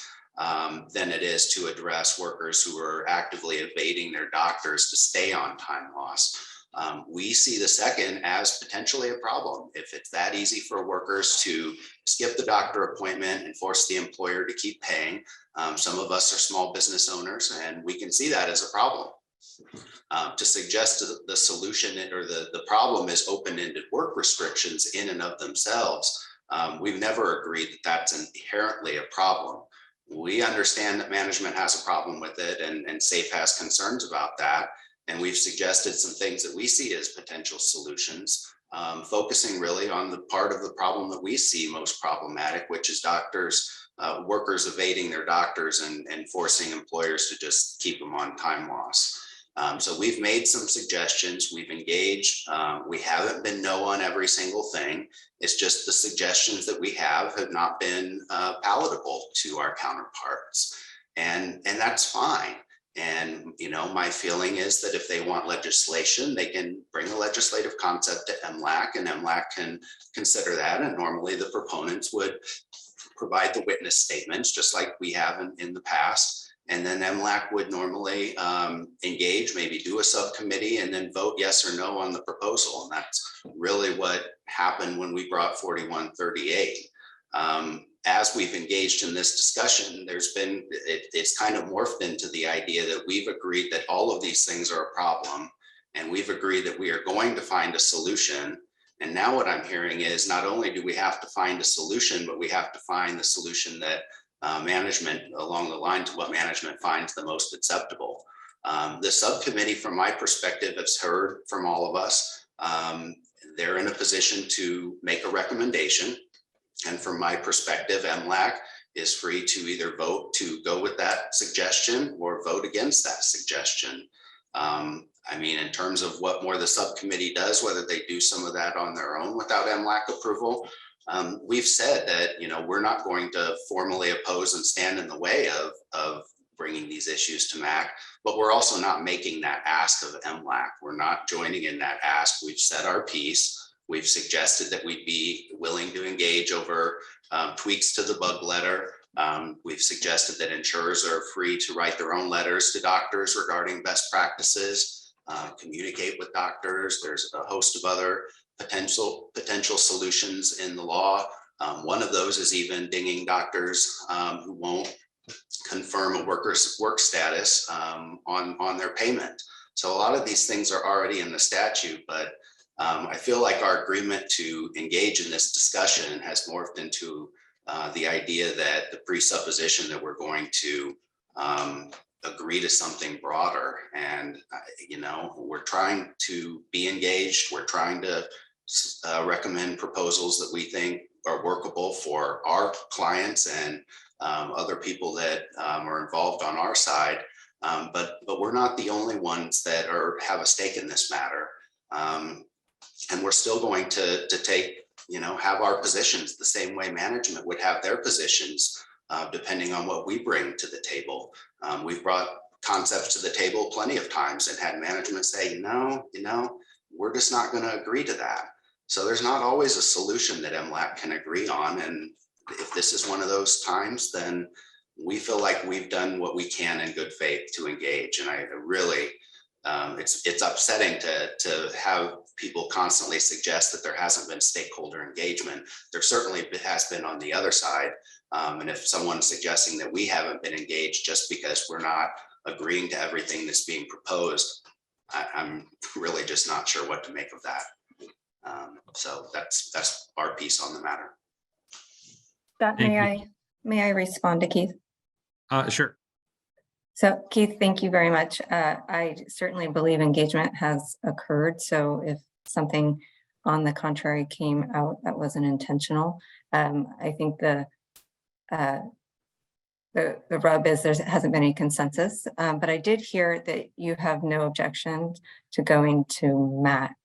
than it is to address workers who are actively evading their doctors to stay on time loss. We see the second as potentially a problem. If it's that easy for workers to skip the doctor appointment and force the employer to keep paying, some of us are small business owners, and we can see that as a problem. To suggest the solution or the problem is open-ended work restrictions in and of themselves, we've never agreed that that's inherently a problem. We understand that management has a problem with it, and SAFE has concerns about that. And we've suggested some things that we see as potential solutions, focusing really on the part of the problem that we see most problematic, which is workers evading their doctors and forcing employers to just keep them on time loss. So we've made some suggestions, we've engaged, we haven't been no on every single thing. It's just the suggestions that we have not been palatable to our counterparts. And that's fine. And, my feeling is that if they want legislation, they can bring a legislative concept to MLAC, and MLAC can consider that. And normally the proponents would provide the witness statements, just like we have in the past. And then MLAC would normally engage, maybe do a subcommittee, and then vote yes or no on the proposal. And that's really what happened when we brought 4138. As we've engaged in this discussion, it's kind of morphed into the idea that we've agreed that all of these things are a problem, and we've agreed that we are going to find a solution. And now what I'm hearing is not only do we have to find a solution, but we have to find the solution that management, along the lines of what management finds the most acceptable. The subcommittee, from my perspective, has heard from all of us. They're in a position to make a recommendation. And from my perspective, MLAC is free to either vote to go with that suggestion or vote against that suggestion. In terms of what more the subcommittee does, whether they do some of that on their own without MLAC approval, we've said that, we're not going to formally oppose and stand in the way of bringing these issues to MAC, but we're also not making that ask of MLAC. We're not joining in that ask. We've said our piece. We've suggested that we'd be willing to engage over tweaks to the bug letter. We've suggested that insurers are free to write their own letters to doctors regarding best practices, communicate with doctors. There's a host of other potential solutions in the law. One of those is even dinging doctors who won't confirm a worker's work status on their payment. So a lot of these things are already in the statute, but I feel like our agreement to engage in this discussion has morphed into the idea that the presupposition that we're going to agree to something broader. And, we're trying to be engaged. We're trying to recommend proposals that we think are workable for our clients and other people that are involved on our side. But we're not the only ones that have a stake in this matter. And we're still going to take, have our positions the same way management would have their positions, depending on what we bring to the table. We've brought concepts to the table plenty of times and had management say, we're just not going to agree to that. So there's not always a solution that MLAC can agree on. And if this is one of those times, then we feel like we've done what we can in good faith to engage. And I really, it's upsetting to have people constantly suggest that there hasn't been stakeholder engagement. There certainly has been on the other side. And if someone's suggesting that we haven't been engaged just because we're not agreeing to everything that's being proposed, I'm really just not sure what to make of that. So that's our piece on the matter. That may I respond to Keith? Sure. So Keith, thank you very much. I certainly believe engagement has occurred. So if something on the contrary came out that wasn't intentional, I think the rub is there hasn't been any consensus, but I did hear that you have no objection to going to MAC.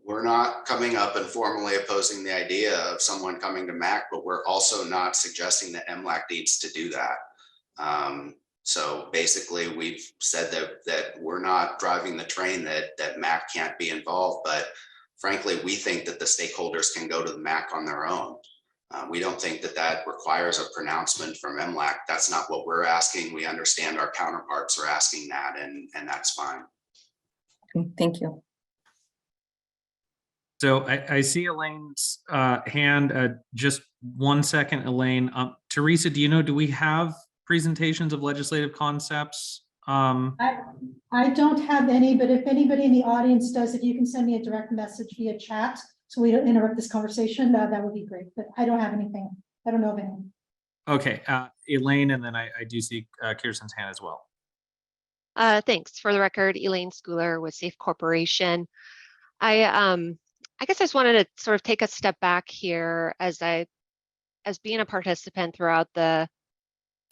We're not coming up and formally opposing the idea of someone coming to MAC, but we're also not suggesting that MLAC needs to do that. So basically, we've said that we're not driving the train that MAC can't be involved, but frankly, we think that the stakeholders can go to the MAC on their own. We don't think that requires a pronouncement from MLAC. That's not what we're asking. We understand our counterparts are asking that, and that's fine. Thank you. So I see Elaine's hand. Just 1 second, Elaine. Teresa, do you know, do we have presentations of legislative concepts? I don't have any, but if anybody in the audience does, if you can send me a direct message via chat, so we don't interrupt this conversation, that would be great. But I don't have anything. I don't know of any. Okay, Elaine, and then I do see Kirsten's hand as well. Thanks. For the record, Elaine Schooler with Safe Corporation. I guess I just wanted to sort of take a step back here as being a participant throughout the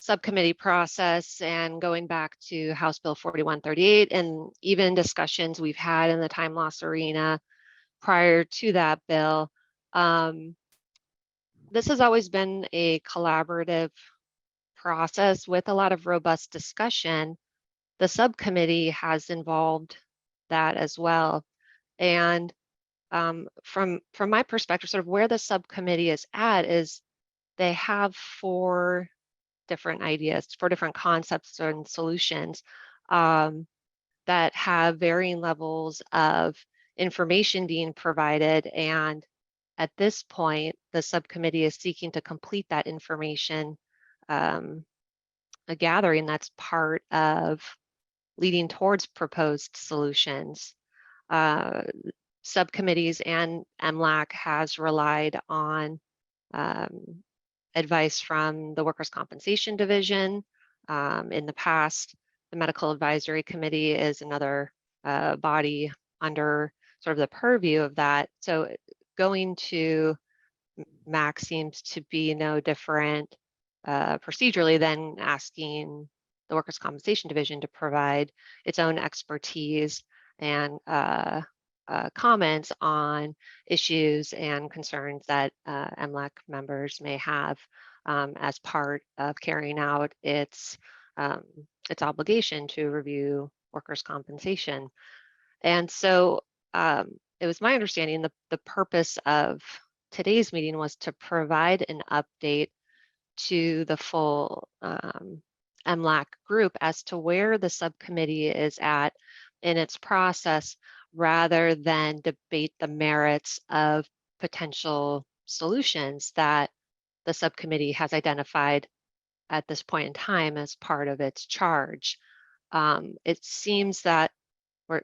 subcommittee process and going back to House Bill 4138 and even discussions we've had in the time loss arena prior to that bill. This has always been a collaborative process with a lot of robust discussion. The subcommittee has involved that as well. And from my perspective, sort of where the subcommittee is at is they have 4 different ideas, 4 different concepts and solutions that have varying levels of information being provided. And at this point, the subcommittee is seeking to complete that information a gathering that's part of leading towards proposed solutions. Subcommittees and MLAC has relied on advice from the Workers' Compensation Division. In the past, the Medical Advisory Committee is another body under sort of the purview of that. So going to MAC seems to be no different procedurally than asking the Workers' Compensation Division to provide its own expertise and comments on issues and concerns that MLAC members may have as part of carrying out its obligation to review workers' compensation. And so it was my understanding the purpose of today's meeting was to provide an update to the full MLAC group as to where the subcommittee is at in its process, rather than debate the merits of potential solutions that the subcommittee has identified at this point in time as part of its charge. It seems that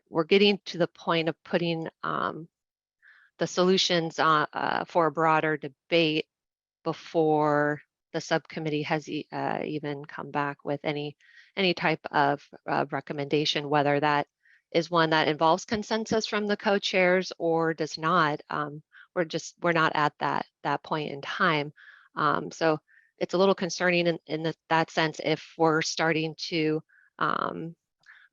we're getting to the point of putting the solutions for a broader debate before the subcommittee has even come back with any type of recommendation, whether that is one that involves consensus from the co-chairs or does not. We're not at that point in time. So it's a little concerning in that sense if we're starting to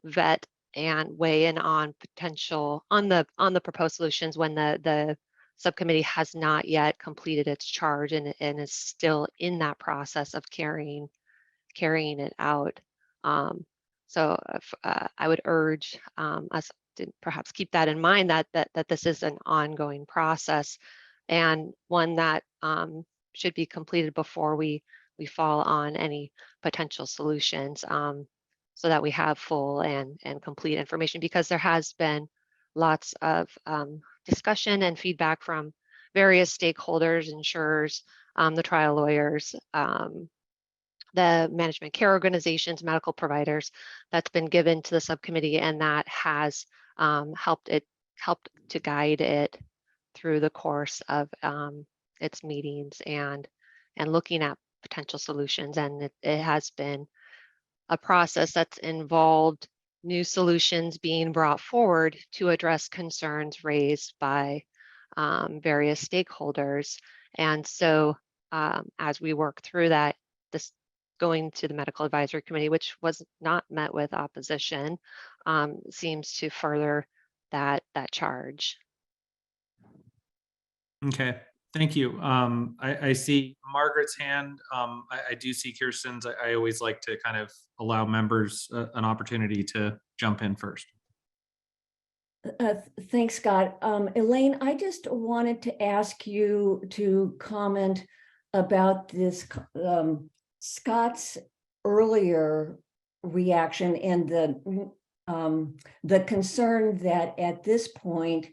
vet and weigh in on potential on the proposed solutions when the subcommittee has not yet completed its charge and is still in that process of carrying it out. So I would urge us to perhaps keep that in mind, that this is an ongoing process and one that should be completed before we fall on any potential solutions, so that we have full and complete information, because there has been lots of discussion and feedback from various stakeholders, insurers, the trial lawyers, the management care organizations, medical providers, that's been given to the subcommittee, and that has helped to guide it through the course of its meetings and looking at potential solutions. And it has been a process that's involved new solutions being brought forward to address concerns raised by various stakeholders. And so as we work through that, this going to the Medical Advisory Committee, which was not met with opposition, seems to further that charge. Okay, thank you. I see Margaret's hand. I do see Kirsten's. I always like to kind of allow members an opportunity to jump in first. Thanks, Scott. Elaine, I just wanted to ask you to comment about this, Scott's earlier reaction and the concern that at this point,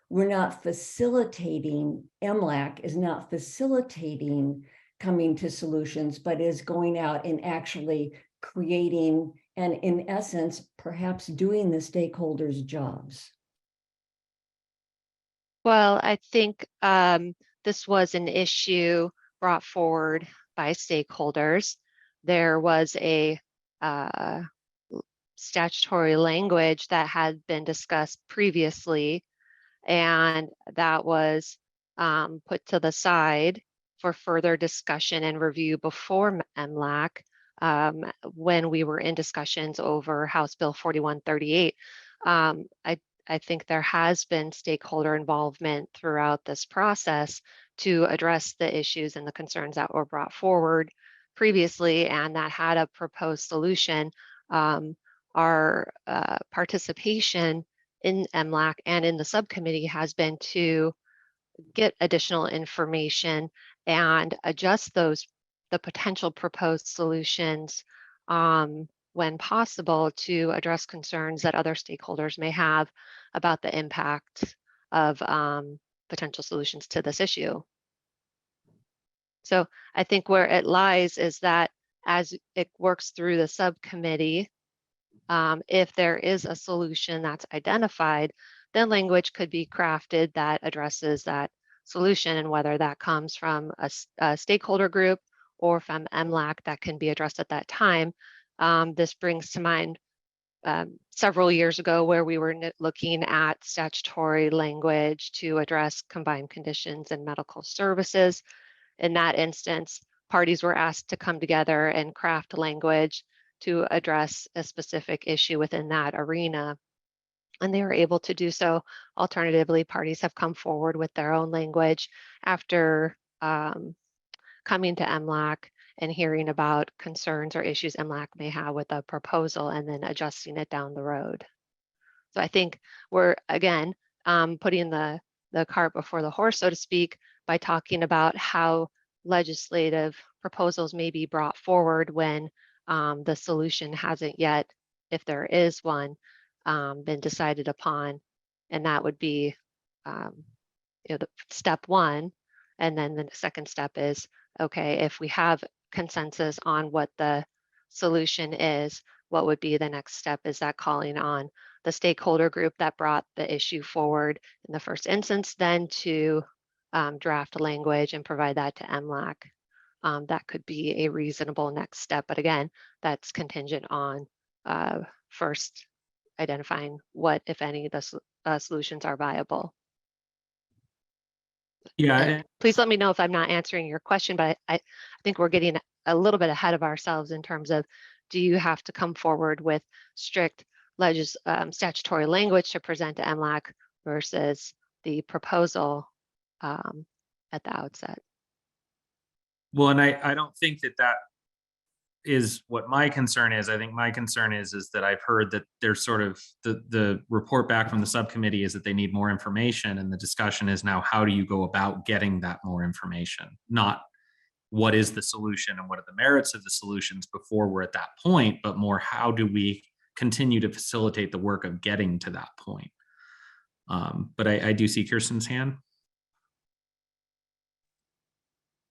we're not facilitating, MLAC is not facilitating coming to solutions, but is going out and actually creating and in essence, perhaps doing the stakeholders' jobs. Well, I think this was an issue brought forward by stakeholders. There was a statutory language that had been discussed previously, and that was put to the side for further discussion and review before MLAC when we were in discussions over House Bill 4138. I think there has been stakeholder involvement throughout this process to address the issues and the concerns that were brought forward previously and that had a proposed solution. Our participation in MLAC and in the subcommittee has been to get additional information and adjust the potential proposed solutions when possible to address concerns that other stakeholders may have about the impact of potential solutions to this issue. So I think where it lies is that as it works through the subcommittee, if there is a solution that's identified, then language could be crafted that addresses that solution, and whether that comes from a stakeholder group or from MLAC, that can be addressed at that time. This brings to mind several years ago where we were looking at statutory language to address combined conditions and medical services. In that instance, parties were asked to come together and craft language to address a specific issue within that arena, and they were able to do so. Alternatively, parties have come forward with their own language after coming to MLAC and hearing about concerns or issues MLAC may have with a proposal and then adjusting it down the road. So I think we're, again, putting the cart before the horse, so to speak, by talking about how legislative proposals may be brought forward when the solution hasn't yet, if there is one, been decided upon. And that would be the step one. And then the second step is, okay, if we have consensus on what the solution is, what would be the next step? Is that calling on the stakeholder group that brought the issue forward in the first instance, then to draft language and provide that to MLAC? That could be a reasonable next step. But again, that's contingent on first identifying what, if any, the solutions are viable. Yeah. Please let me know if I'm not answering your question, but I think we're getting a little bit ahead of ourselves in terms of, do you have to come forward with strict statutory language to present to MLAC versus the proposal at the outset? Well, and I don't think that is what my concern is. I think my concern is that I've heard that there's sort of the report back from the subcommittee is that they need more information, and the discussion is now, how do you go about getting that more information? Not what is the solution and what are the merits of the solutions before we're at that point, but more, how do we continue to facilitate the work of getting to that point? But I do see Kirsten's hand.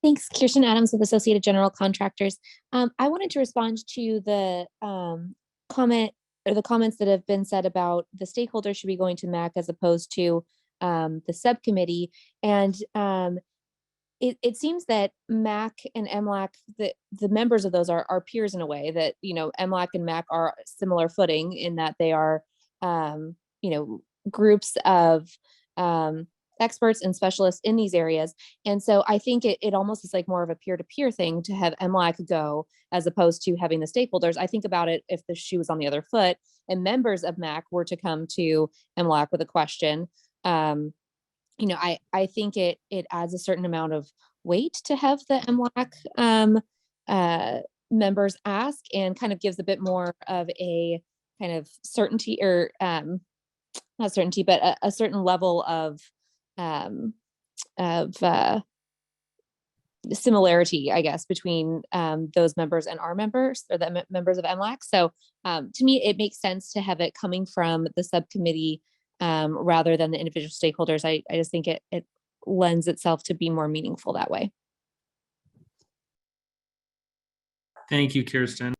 Thanks, Kirsten Adams with Associated General Contractors. I wanted to respond to the comment or the comments that have been said about the stakeholders should be going to MAC as opposed to the subcommittee. And it seems that MAC and MLAC, the members of those are peers in a way that, MLAC and MAC are similar footing in that they are, groups of experts and specialists in these areas. And so I think it almost is like more of a peer-to-peer thing to have MLAC go as opposed to having the stakeholders. I think about it if the shoe was on the other foot and members of MAC were to come to MLAC with a question. I think it adds a certain amount of weight to have the MLAC members ask, and kind of gives a bit more of a kind of certainty, or not certainty, but a certain level of similarity, I guess, between those members and our members, or the members of MLAC. So to me, it makes sense to have it coming from the subcommittee rather than the individual stakeholders. I just think it lends itself to be more meaningful that way. Thank you, Kirsten.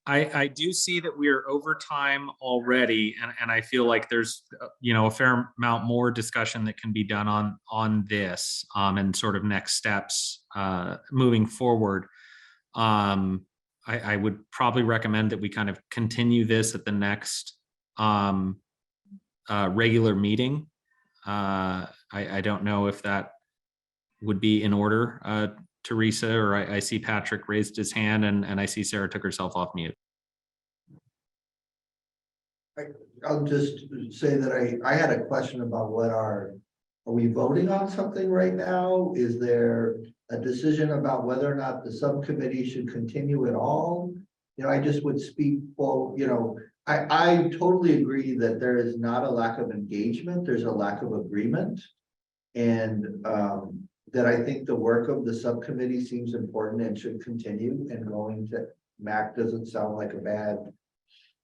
I do see that we are over time already, and I feel like there's a fair amount more discussion that can be done on this and sort of next steps moving forward. I would probably recommend that we kind of continue this at the next regular meeting. I don't know if that would be in order, Teresa, or I see Patrick raised his hand, and I see Sarah took herself off mute. I'll just say that I had a question about are we voting on something right now? Is there a decision about whether or not the subcommittee should continue at all? I just would speak for, I totally agree that there is not a lack of engagement, there's a lack of agreement. And that I think the work of the subcommittee seems important and should continue, and going to MAC doesn't sound like a bad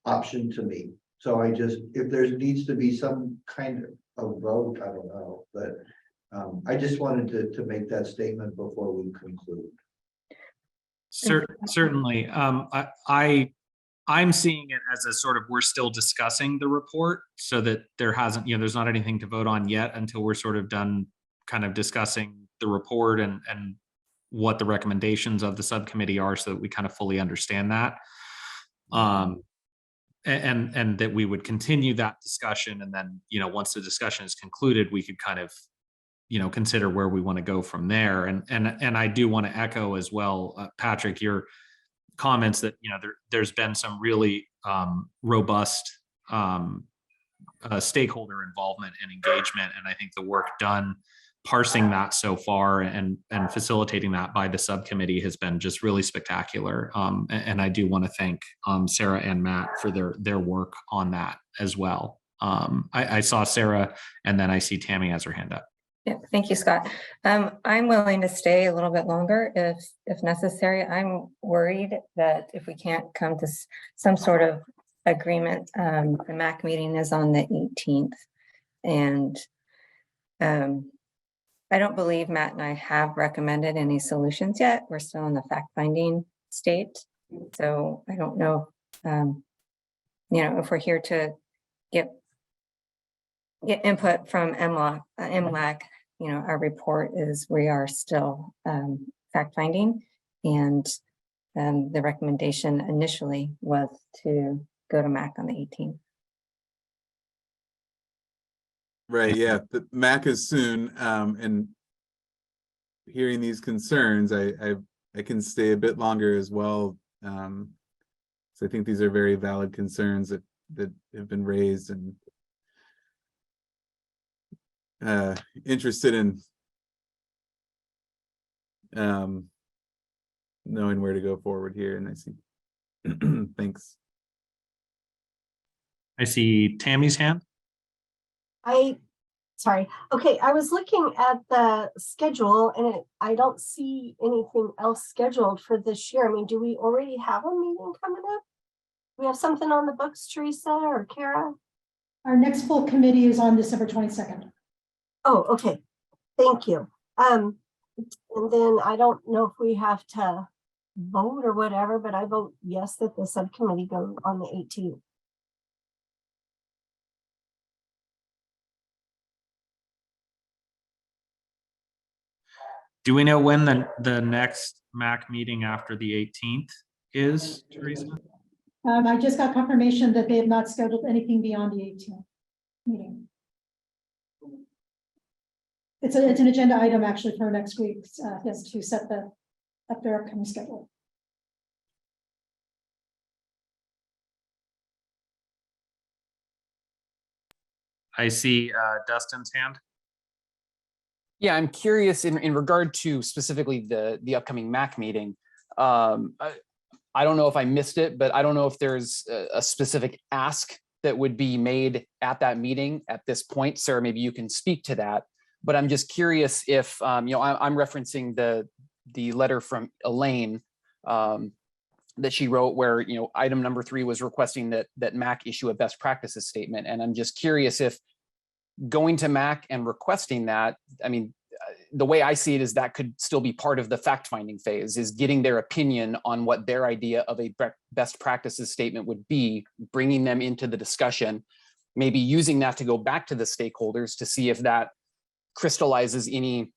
option to me. So if there needs to be some kind of vote, I don't know, but I just wanted to make that statement before we conclude. Certainly. I'm seeing it as a sort of, we're still discussing the report, so that there's not anything to vote on yet until we're sort of done kind of discussing the report and what the recommendations of the subcommittee are, so that we kind of fully understand that. And that we would continue that discussion. And then, once the discussion is concluded, we could kind of, consider where we want to go from there. And I do want to echo as well, Patrick, your comments that, there's been some really robust stakeholder involvement and engagement. And I think the work done parsing that so far and facilitating that by the subcommittee has been just really spectacular. And I do want to thank Sarah and Matt for their work on that as well. I saw Sarah, and then I see Tammy has her hand up. Yeah, thank you, Scott. I'm willing to stay a little bit longer if necessary. I'm worried that if we can't come to some sort of agreement, the MAC meeting is on the 18th, and I don't believe Matt and I have recommended any solutions yet. We're still in the fact-finding state. So I don't know, if we're here to get input from MLAC, our report is we are still fact-finding, and the recommendation initially was to go to MAC on the 18th. Right, yeah, the MAC is soon, and hearing these concerns, I can stay a bit longer as well. So I think these are very valid concerns that have been raised, and interested in knowing where to go forward here. And I see, thanks. I see Tammy's hand. Sorry. Okay, I was looking at the schedule, and I don't see anything else scheduled for this year. I mean, do we already have a meeting coming up? We have something on the books, Teresa or Kara? Our next full committee is on December 22nd. Oh, okay. Thank you. And then I don't know if we have to vote or whatever, but I vote yes that the subcommittee go on the 18th. Do we know when the next MAC meeting after the 18th is, Teresa? I just got confirmation that they have not scheduled anything beyond the 18th meeting. It's an agenda item actually for next week, just to set up their upcoming schedule. I see Dustin's hand. Yeah, I'm curious in regard to specifically the upcoming MAC meeting. I don't know if I missed it, but I don't know if there's a specific ask that would be made at that meeting at this point. Sarah, maybe you can speak to that. But I'm just curious if, I'm referencing the letter from Elaine that she wrote where, item number 3 was requesting that MAC issue a best practices statement. And I'm just curious if going to MAC and requesting that, the way I see it is that could still be part of the fact-finding phase, is getting their opinion on what their idea of a best practices statement would be, bringing them into the discussion, maybe using that to go back to the stakeholders to see if that crystallizes any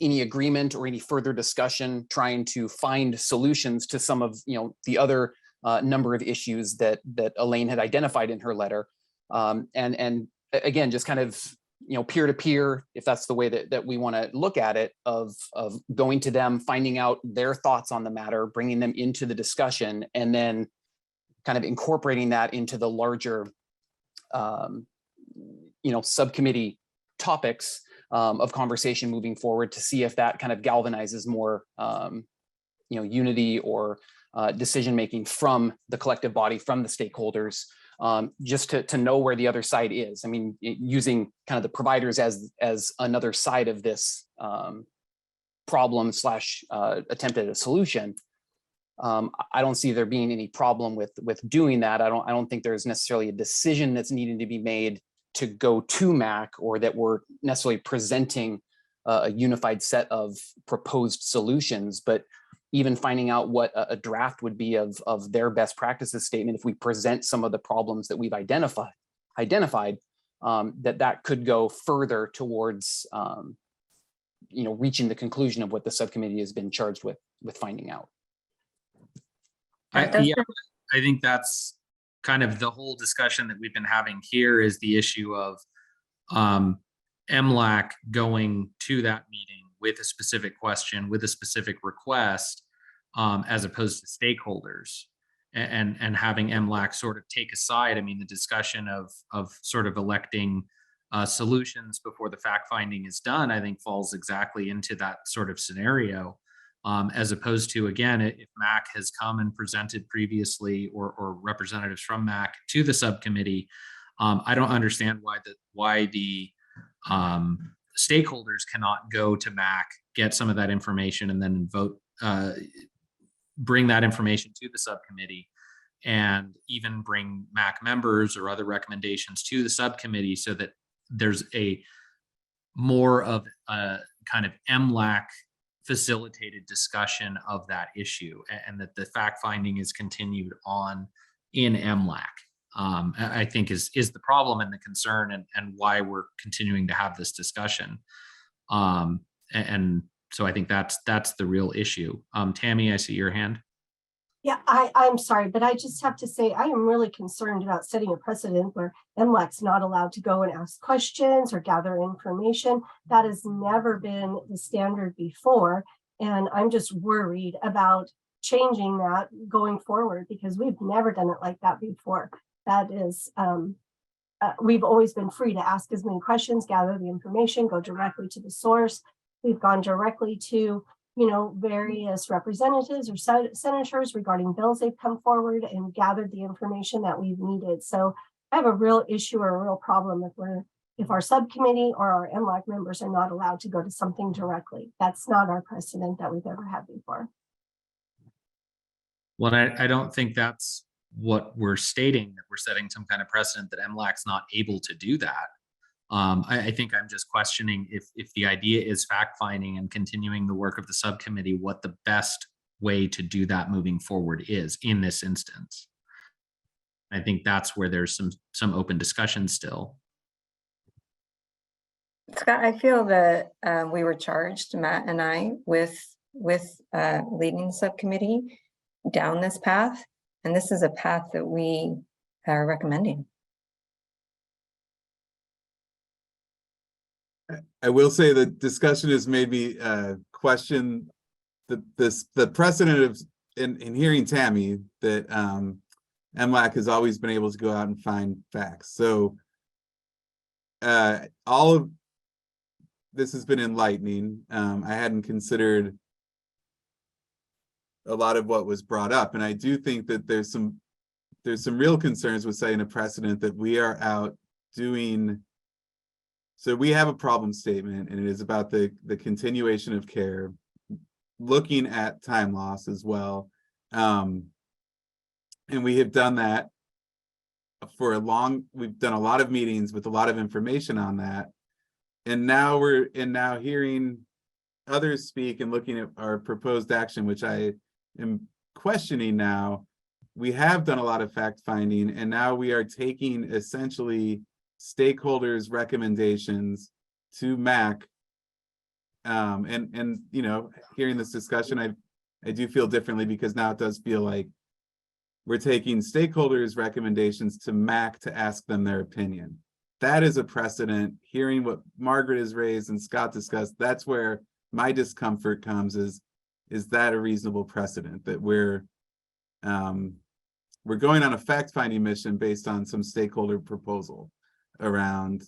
agreement or any further discussion, trying to find solutions to some of the other number of issues that Elaine had identified in her letter. And again, just kind of peer-to-peer, if that's the way that we want to look at it, of going to them, finding out their thoughts on the matter, bringing them into the discussion, and then kind of incorporating that into the larger subcommittee topics of conversation moving forward, to see if that kind of galvanizes more unity or decision-making from the collective body, from the stakeholders, just to know where the other side is. Using kind of the providers as another side of this problem / attempt at a solution. I don't see there being any problem with doing that. I don't think there's necessarily a decision that's needing to be made to go to MAC, or that we're necessarily presenting a unified set of proposed solutions, but even finding out what a draft would be of their best practices statement, if we present some of the problems that we've identified, that could go further towards reaching the conclusion of what the subcommittee has been charged with finding out. I think that's kind of the whole discussion that we've been having here, is the issue of MLAC going to that meeting with a specific question, with a specific request, as opposed to stakeholders, and having MLAC sort of take a side. The discussion of sort of electing solutions before the fact finding is done, I think falls exactly into that sort of scenario, as opposed to, again, if MAC has come and presented previously, or representatives from MAC to the subcommittee, I don't understand why the stakeholders cannot go to MAC, get some of that information, and then vote, bring that information to the subcommittee, and even bring MAC members or other recommendations to the subcommittee, so that there's a more of a kind of MLAC facilitated discussion of that issue, and that the fact finding is continued on in MLAC. I think is the problem and the concern, and why we're continuing to have this discussion. And so I think that's the real issue. Tammy, I see your hand. Yeah, I'm sorry, but I just have to say, I am really concerned about setting a precedent where MLAC's not allowed to go and ask questions or gather information. That has never been the standard before. And I'm just worried about changing that going forward, because we've never done it like that before. That is, we've always been free to ask as many questions, gather the information, go directly to the source. We've gone directly to various representatives or senators regarding bills they've come forward, and gathered the information that we've needed. So I have a real issue or a real problem if our subcommittee or our MLAC members are not allowed to go to something directly. That's not our precedent that we've ever had before. Well, I don't think that's what we're stating, that we're setting some kind of precedent that MLAC's not able to do that. I think I'm just questioning if the idea is fact finding and continuing the work of the subcommittee, what the best way to do that moving forward is in this instance. I think that's where there's some open discussion still. Scott, I feel that we were charged, Matt and I, with leading the subcommittee down this path. And this is a path that we are recommending. I will say the discussion has made me question the precedent of in hearing Tammy that MLAC has always been able to go out and find facts. So all of this has been enlightening. I hadn't considered a lot of what was brought up, and I do think that there's some real concerns with setting a precedent that we are out doing. So we have a problem statement, and it is about the continuation of care, looking at time loss as well. And we have done that for we've done a lot of meetings with a lot of information on that. And now hearing others speak and looking at our proposed action, which I am questioning now. We have done a lot of fact finding, and now we are taking essentially stakeholders' recommendations to MAC. And you know, hearing this discussion, I do feel differently, because now it does feel like we're taking stakeholders' recommendations to MAC to ask them their opinion. That is a precedent. Hearing what Margaret has raised and Scott discussed, that's where my discomfort comes. Is that a reasonable precedent, that we're going on a fact-finding mission based on some stakeholder proposal around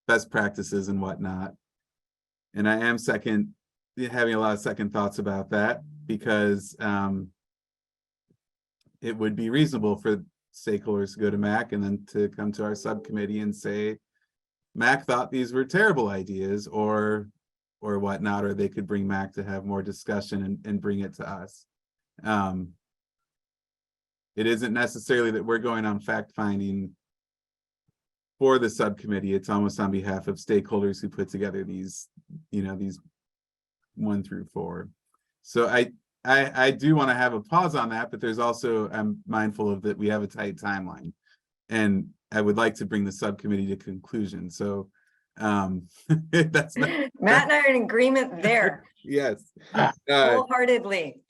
best practices and whatnot? And I am having a lot of second thoughts about that, because it would be reasonable for stakeholders to go to MAC and then to come to our subcommittee and say, MAC thought these were terrible ideas, or whatnot, or they could bring MAC to have more discussion and bring it to us. It isn't necessarily that we're going on fact finding for the subcommittee. It's almost on behalf of stakeholders who put together these, you know, these 1 through 4. So I do want to have a pause on that, but there's also, I'm mindful of that we have a tight timeline, and I would like to bring the subcommittee to conclusion. So that's not, Matt and I are in agreement there. yes. Wholeheartedly.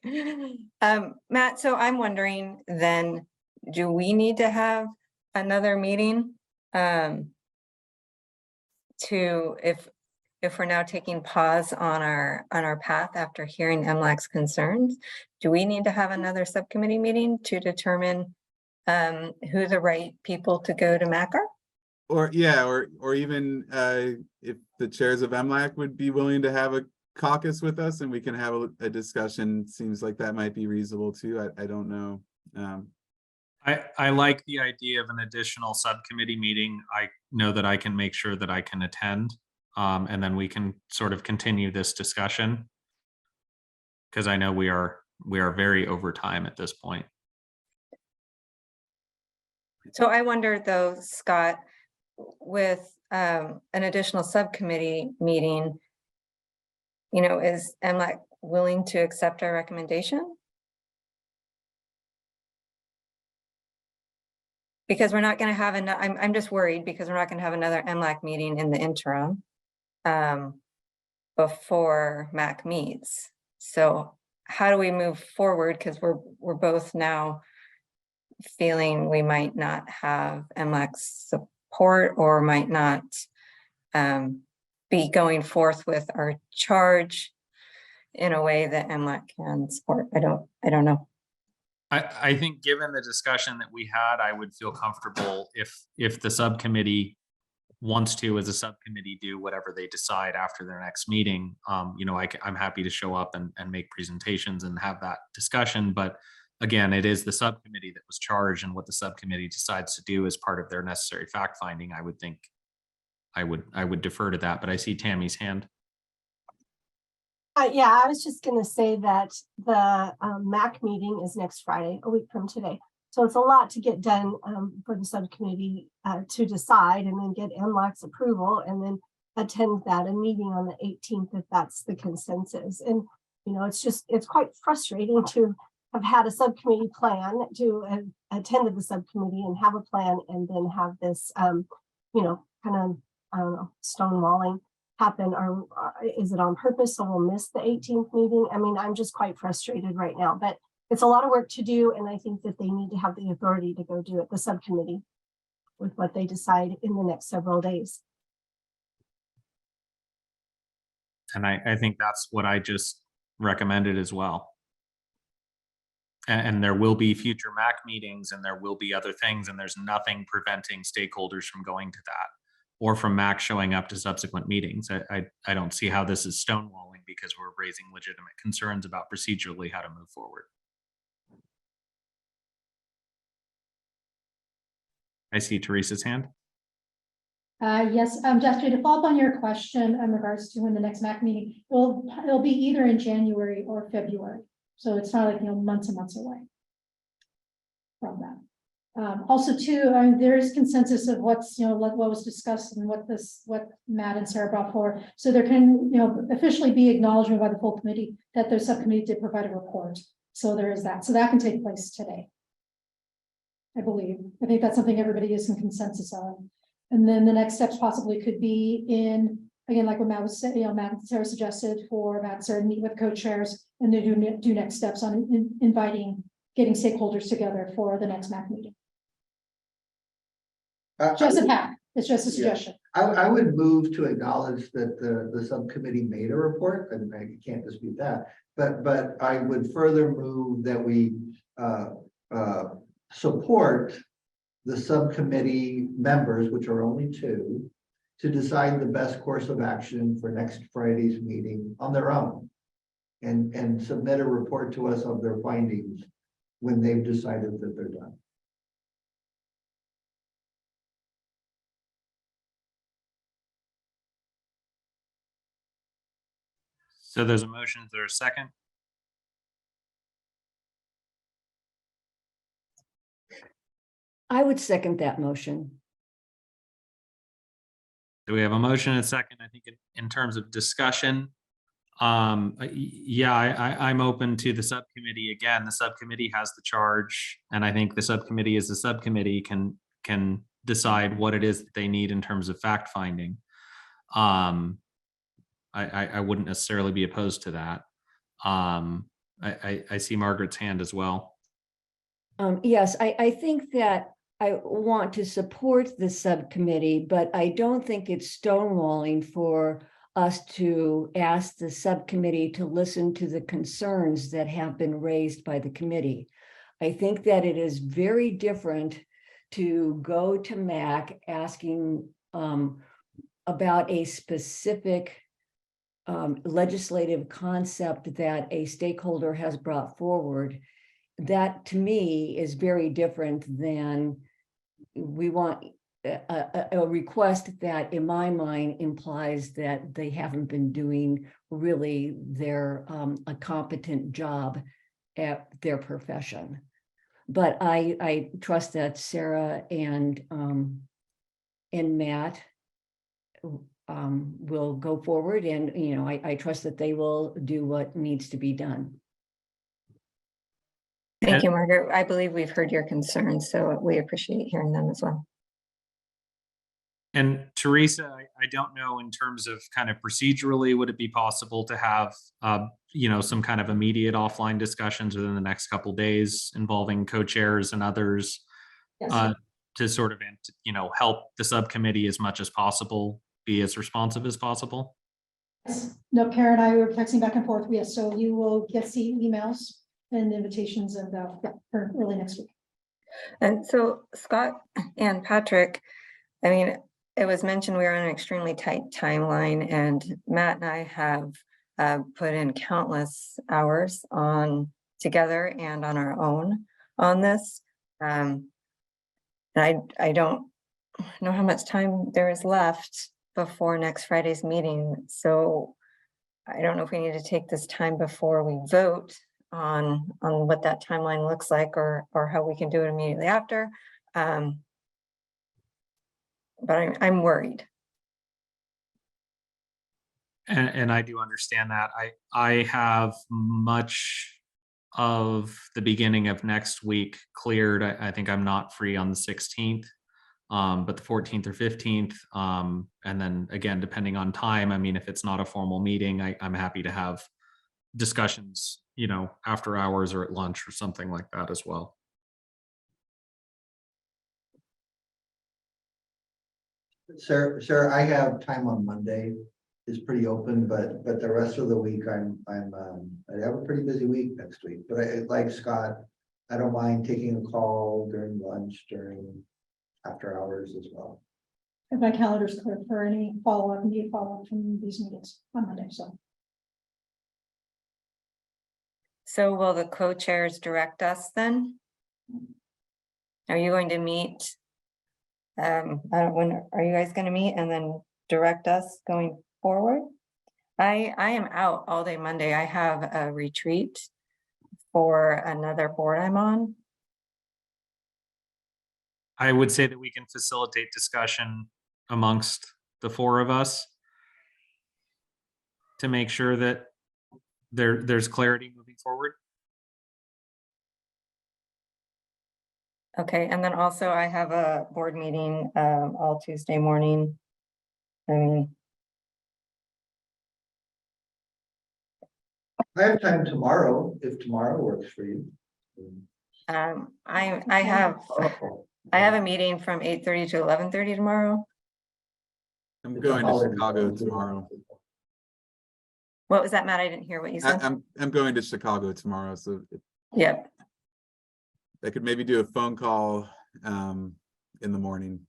Matt, so I'm wondering then, do we need to have another meeting if we're now taking pause on our path after hearing MLAC's concerns? Do we need to have another subcommittee meeting to determine who the right people to go to MAC are? Or even if the chairs of MLAC would be willing to have a caucus with us and we can have a discussion. Seems like that might be reasonable too. I don't know. I like the idea of an additional subcommittee meeting. I know that I can make sure that I can attend, and then we can sort of continue this discussion, because I know we are very over time at this point. So I wonder though, Scott, with an additional subcommittee meeting, you know, is MLAC willing to accept our recommendation? Because we're not going to have I'm just worried because we're not going to have another MLAC meeting in the interim before MAC meets. So how do we move forward? Because we're both now feeling we might not have MLAC's support, or might not be going forth with our charge in a way that MLAC can support. I don't know. I think given the discussion that we had, I would feel comfortable if the subcommittee wants to, as a subcommittee, do whatever they decide after their next meeting. You know, I'm happy to show up and make presentations and have that discussion. But again, it is the subcommittee that was charged, and what the subcommittee decides to do as part of their necessary fact finding, I would think I would defer to that. But I see Tammy's hand. Yeah, I was just going to say that the MAC meeting is next Friday, a week from today. So it's a lot to get done for the subcommittee to decide, and then get MLAC's approval, and then attend a meeting on the 18th if that's the consensus. And, you know, it's quite frustrating to have had a subcommittee plan, to have attended the subcommittee and have a plan, and then have this, you know, kind of, I don't know, stonewalling. happen? Or is it on purpose so we'll miss the 18th meeting? I mean, I'm just quite frustrated right now, but it's a lot of work to do. And I think that they need to have the authority to go do it, the subcommittee, with what they decide in the next several days. And I think that's what I just recommended as well. And there will be future MAC meetings and there will be other things, and there's nothing preventing stakeholders from going to that or from MAC showing up to subsequent meetings. I don't see how this is stonewalling because we're raising legitimate concerns about procedurally how to move forward. I see Teresa's hand. Yes, Jessica, to follow up on your question in regards to when the next MAC meeting, it'll be either in January or February. So it's not like, months and months away from that. Also too, there is consensus of what's, what was discussed and what Matt and Sarah brought forward. So there can, officially be acknowledgement by the full committee that the subcommittee did provide a report. So there is that. So that can take place today, I believe. I think that's something everybody is in consensus on. And then the next steps possibly could be in, again, like what Matt was saying, Matt and Sarah suggested for Matt and Sarah to meet with co-chairs and to do next steps on getting stakeholders together for the next MAC meeting. Just a pack. It's just a suggestion. I would move to acknowledge that the subcommittee made a report, and I can't dispute that, but I would further move that we support the subcommittee members, which are only 2, to decide the best course of action for next Friday's meeting on their own and submit a report to us of their findings when they've decided that they're done. So there's a motion. Is there a second? I would second that motion. Do we have a motion and a second? I think in terms of discussion, yeah, I'm open to the subcommittee. Again, the subcommittee has the charge, and I think the subcommittee as a subcommittee can decide what it is that they need in terms of fact finding. I wouldn't necessarily be opposed to that. I see Margaret's hand as well. Yes, I think that I want to support the subcommittee, but I don't think it's stonewalling for us to ask the subcommittee to listen to the concerns that have been raised by the committee. I think that it is very different to go to MAC asking about a specific legislative concept that a stakeholder has brought forward. That to me is very different than we want a request that in my mind implies that they haven't been doing really a competent job at their profession. But I trust that Sarah and Matt will go forward, and I trust that they will do what needs to be done. Thank you, Margaret. I believe we've heard your concerns, so we appreciate hearing them as well. And Teresa, I don't know in terms of kind of procedurally, would it be possible to have, some kind of immediate offline discussions within the next couple of days involving co-chairs and others to sort of, help the subcommittee as much as possible, be as responsive as possible? Yes. No, Karen and I were texting back and forth. Yes, so you will see emails and invitations and for early next week. And so Scott and Patrick, I mean, it was mentioned we are on an extremely tight timeline, and Matt and I have put in countless hours together and on our own on this. And I don't know how much time there is left before next Friday's meeting. So I don't know if we need to take this time before we vote on what that timeline looks like, or how we can do it immediately after. But I'm worried. And I do understand that. I have much of the beginning of next week cleared. I think I'm not free on the 16th. but the 14th or 15th. And then again, depending on time, I mean, if it's not a formal meeting, I'm happy to have discussions, you know, after hours or at lunch or something like that as well. Sir, I have time on Monday. It's pretty open, but the rest of the week I have a pretty busy week next week. But like Scott, I don't mind taking a call during lunch, during after hours as well. And my calendar's clear for any follow-up from these meetings on Monday, so. So will the co-chairs direct us then? Are you going to meet? I don't, when are you guys gonna meet and then direct us going forward? I am out all day Monday. I have a retreat for another board I'm on. I would say that we can facilitate discussion amongst the four of us to make sure that there's clarity moving forward. Okay, and then also I have a board meeting all Tuesday morning. I have time tomorrow, if tomorrow works for you. I have a meeting from 8:30 to 11:30 tomorrow. I'm going to Chicago tomorrow. What was that, Matt? I didn't hear what you said. I'm going to Chicago tomorrow, so Yep. I could maybe do a phone call in the morning.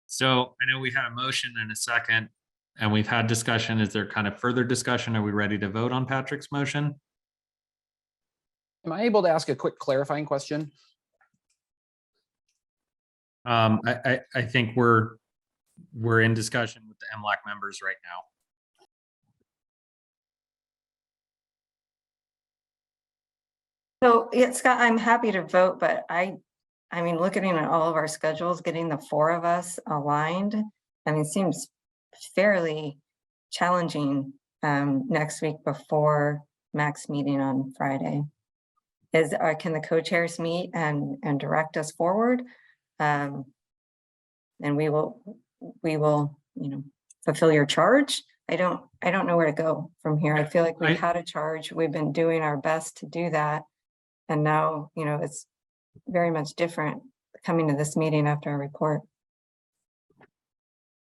So I know we had a motion and a second, and we've had discussion. Is there kind of further discussion? Are we ready to vote on Patrick's motion? Am I able to ask a quick clarifying question? I think we're in discussion with the MLAC members right now. So, yeah, Scott, I'm happy to vote, but I mean, looking at all of our schedules, getting the four of us aligned, I mean, seems fairly challenging next week before Mac's meeting on Friday. Can the co-chairs meet and direct us forward? And we will, you know, fulfill your charge. I don't know where to go from here. I feel like we've had a charge. We've been doing our best to do that. And now, you know, it's very much different coming to this meeting after a report.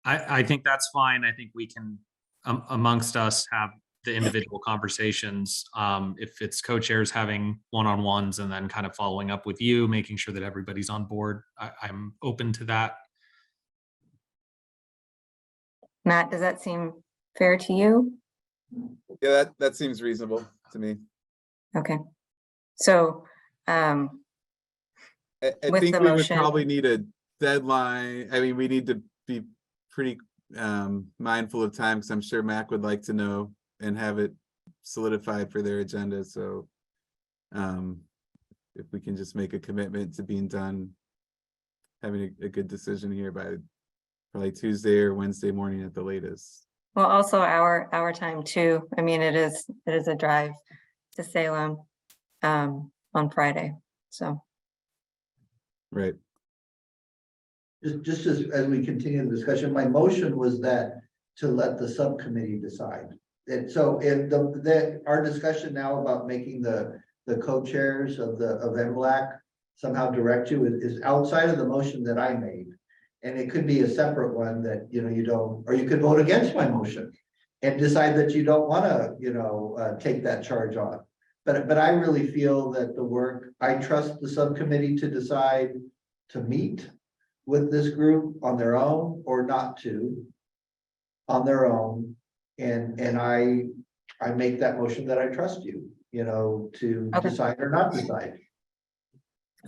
I think that's fine. I think we can, amongst us, have the individual conversations. If it's co-chairs having one-on-ones and then kind of following up with you, making sure that everybody's on board, I'm open to that. Matt, does that seem fair to you? Yeah, that seems reasonable to me. Okay. So, I with think the we motion- would probably need a deadline. I mean, we need to be pretty mindful of time, because I'm sure Mac would like to know and have it solidified for their agenda. So if we can just make a commitment to being done, having a good decision here by probably Tuesday or Wednesday morning at the latest. Well, also our time too. I mean, it is a drive to Salem on Friday. So. Right. Just as we continue the discussion, my motion was that to let the subcommittee decide. And so in our discussion now about making the co-chairs of MLAC somehow direct you is outside of the motion that I made. And it could be a separate one that, you know, you don't, or you could vote against my motion and decide that you don't want to, you know, take that charge on. But I really feel that the work, I trust the subcommittee to decide to meet with this group on their own or not to on their own. And I make that motion that I trust you, you know, to decide or not decide.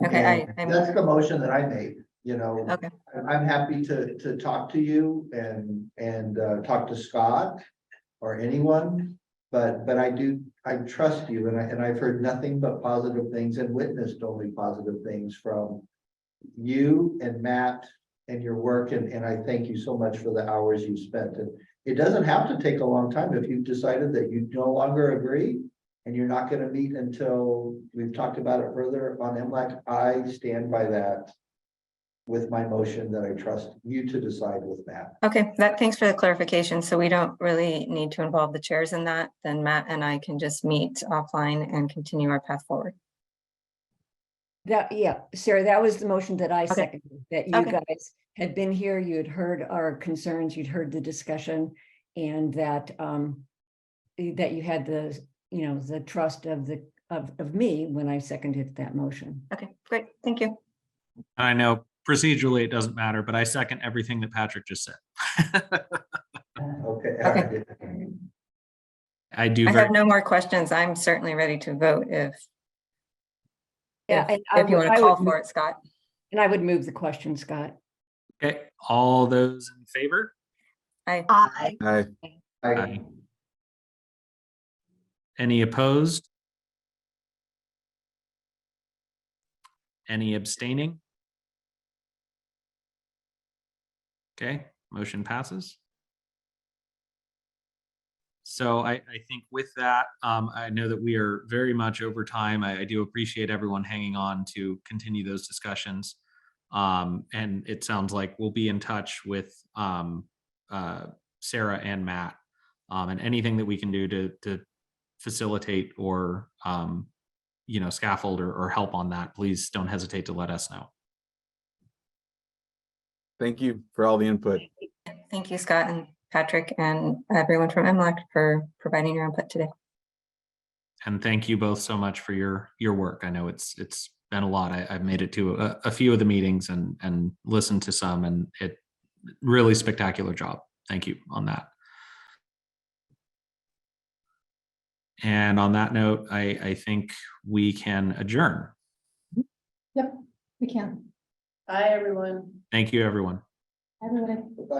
Okay, that's the motion that I made, you know. Okay. I'm happy to talk to you and talk to Scott or anyone, but I trust you, and I've heard nothing but positive things and witnessed only positive things from you and Matt and your work, and I thank you so much for the hours you spent. And it doesn't have to take a long time. If you've decided that you no longer agree, and you're not gonna meet until we've talked about it further on MLAC, I stand by that with my motion that I trust you to decide with Matt. Okay, thanks for the clarification. So we don't really need to involve the chairs in that. Then Matt and I can just meet offline and continue our path forward. That, yeah, Sarah, that was the motion that I seconded, that you Okay. guys had been here, you had heard our concerns, you'd heard the discussion, and that that you had the, you know, the trust of me when I seconded that motion. Okay, great. Thank you. I know procedurally it doesn't matter, but I second everything that Patrick just said. Okay. Okay. I do. I very have no more questions. I'm certainly ready to vote if Yeah, and if you want to call would for it, Scott. And I would move the question, Scott. Okay, all those in favor? Aye. Aye. Aye. Any opposed? Any abstaining? Okay, motion passes. So I think with that, I know that we are very much over time. I do appreciate everyone hanging on to continue those discussions. And it sounds like we'll be in touch with Sarah and Matt, and anything that we can do to facilitate or you know, scaffold or help on that, please don't hesitate to let us know. Thank you for all the input. Thank you, Scott and Patrick and everyone from MLAC for providing your input today. And thank you both so much for your work. I know it's been a lot. I've made it to a few of the meetings and listened to some, and it really spectacular job. Thank you on that. And on that note, I think we can adjourn. Yep, we can. Bye, everyone. Thank you, everyone. Everybody. Bye.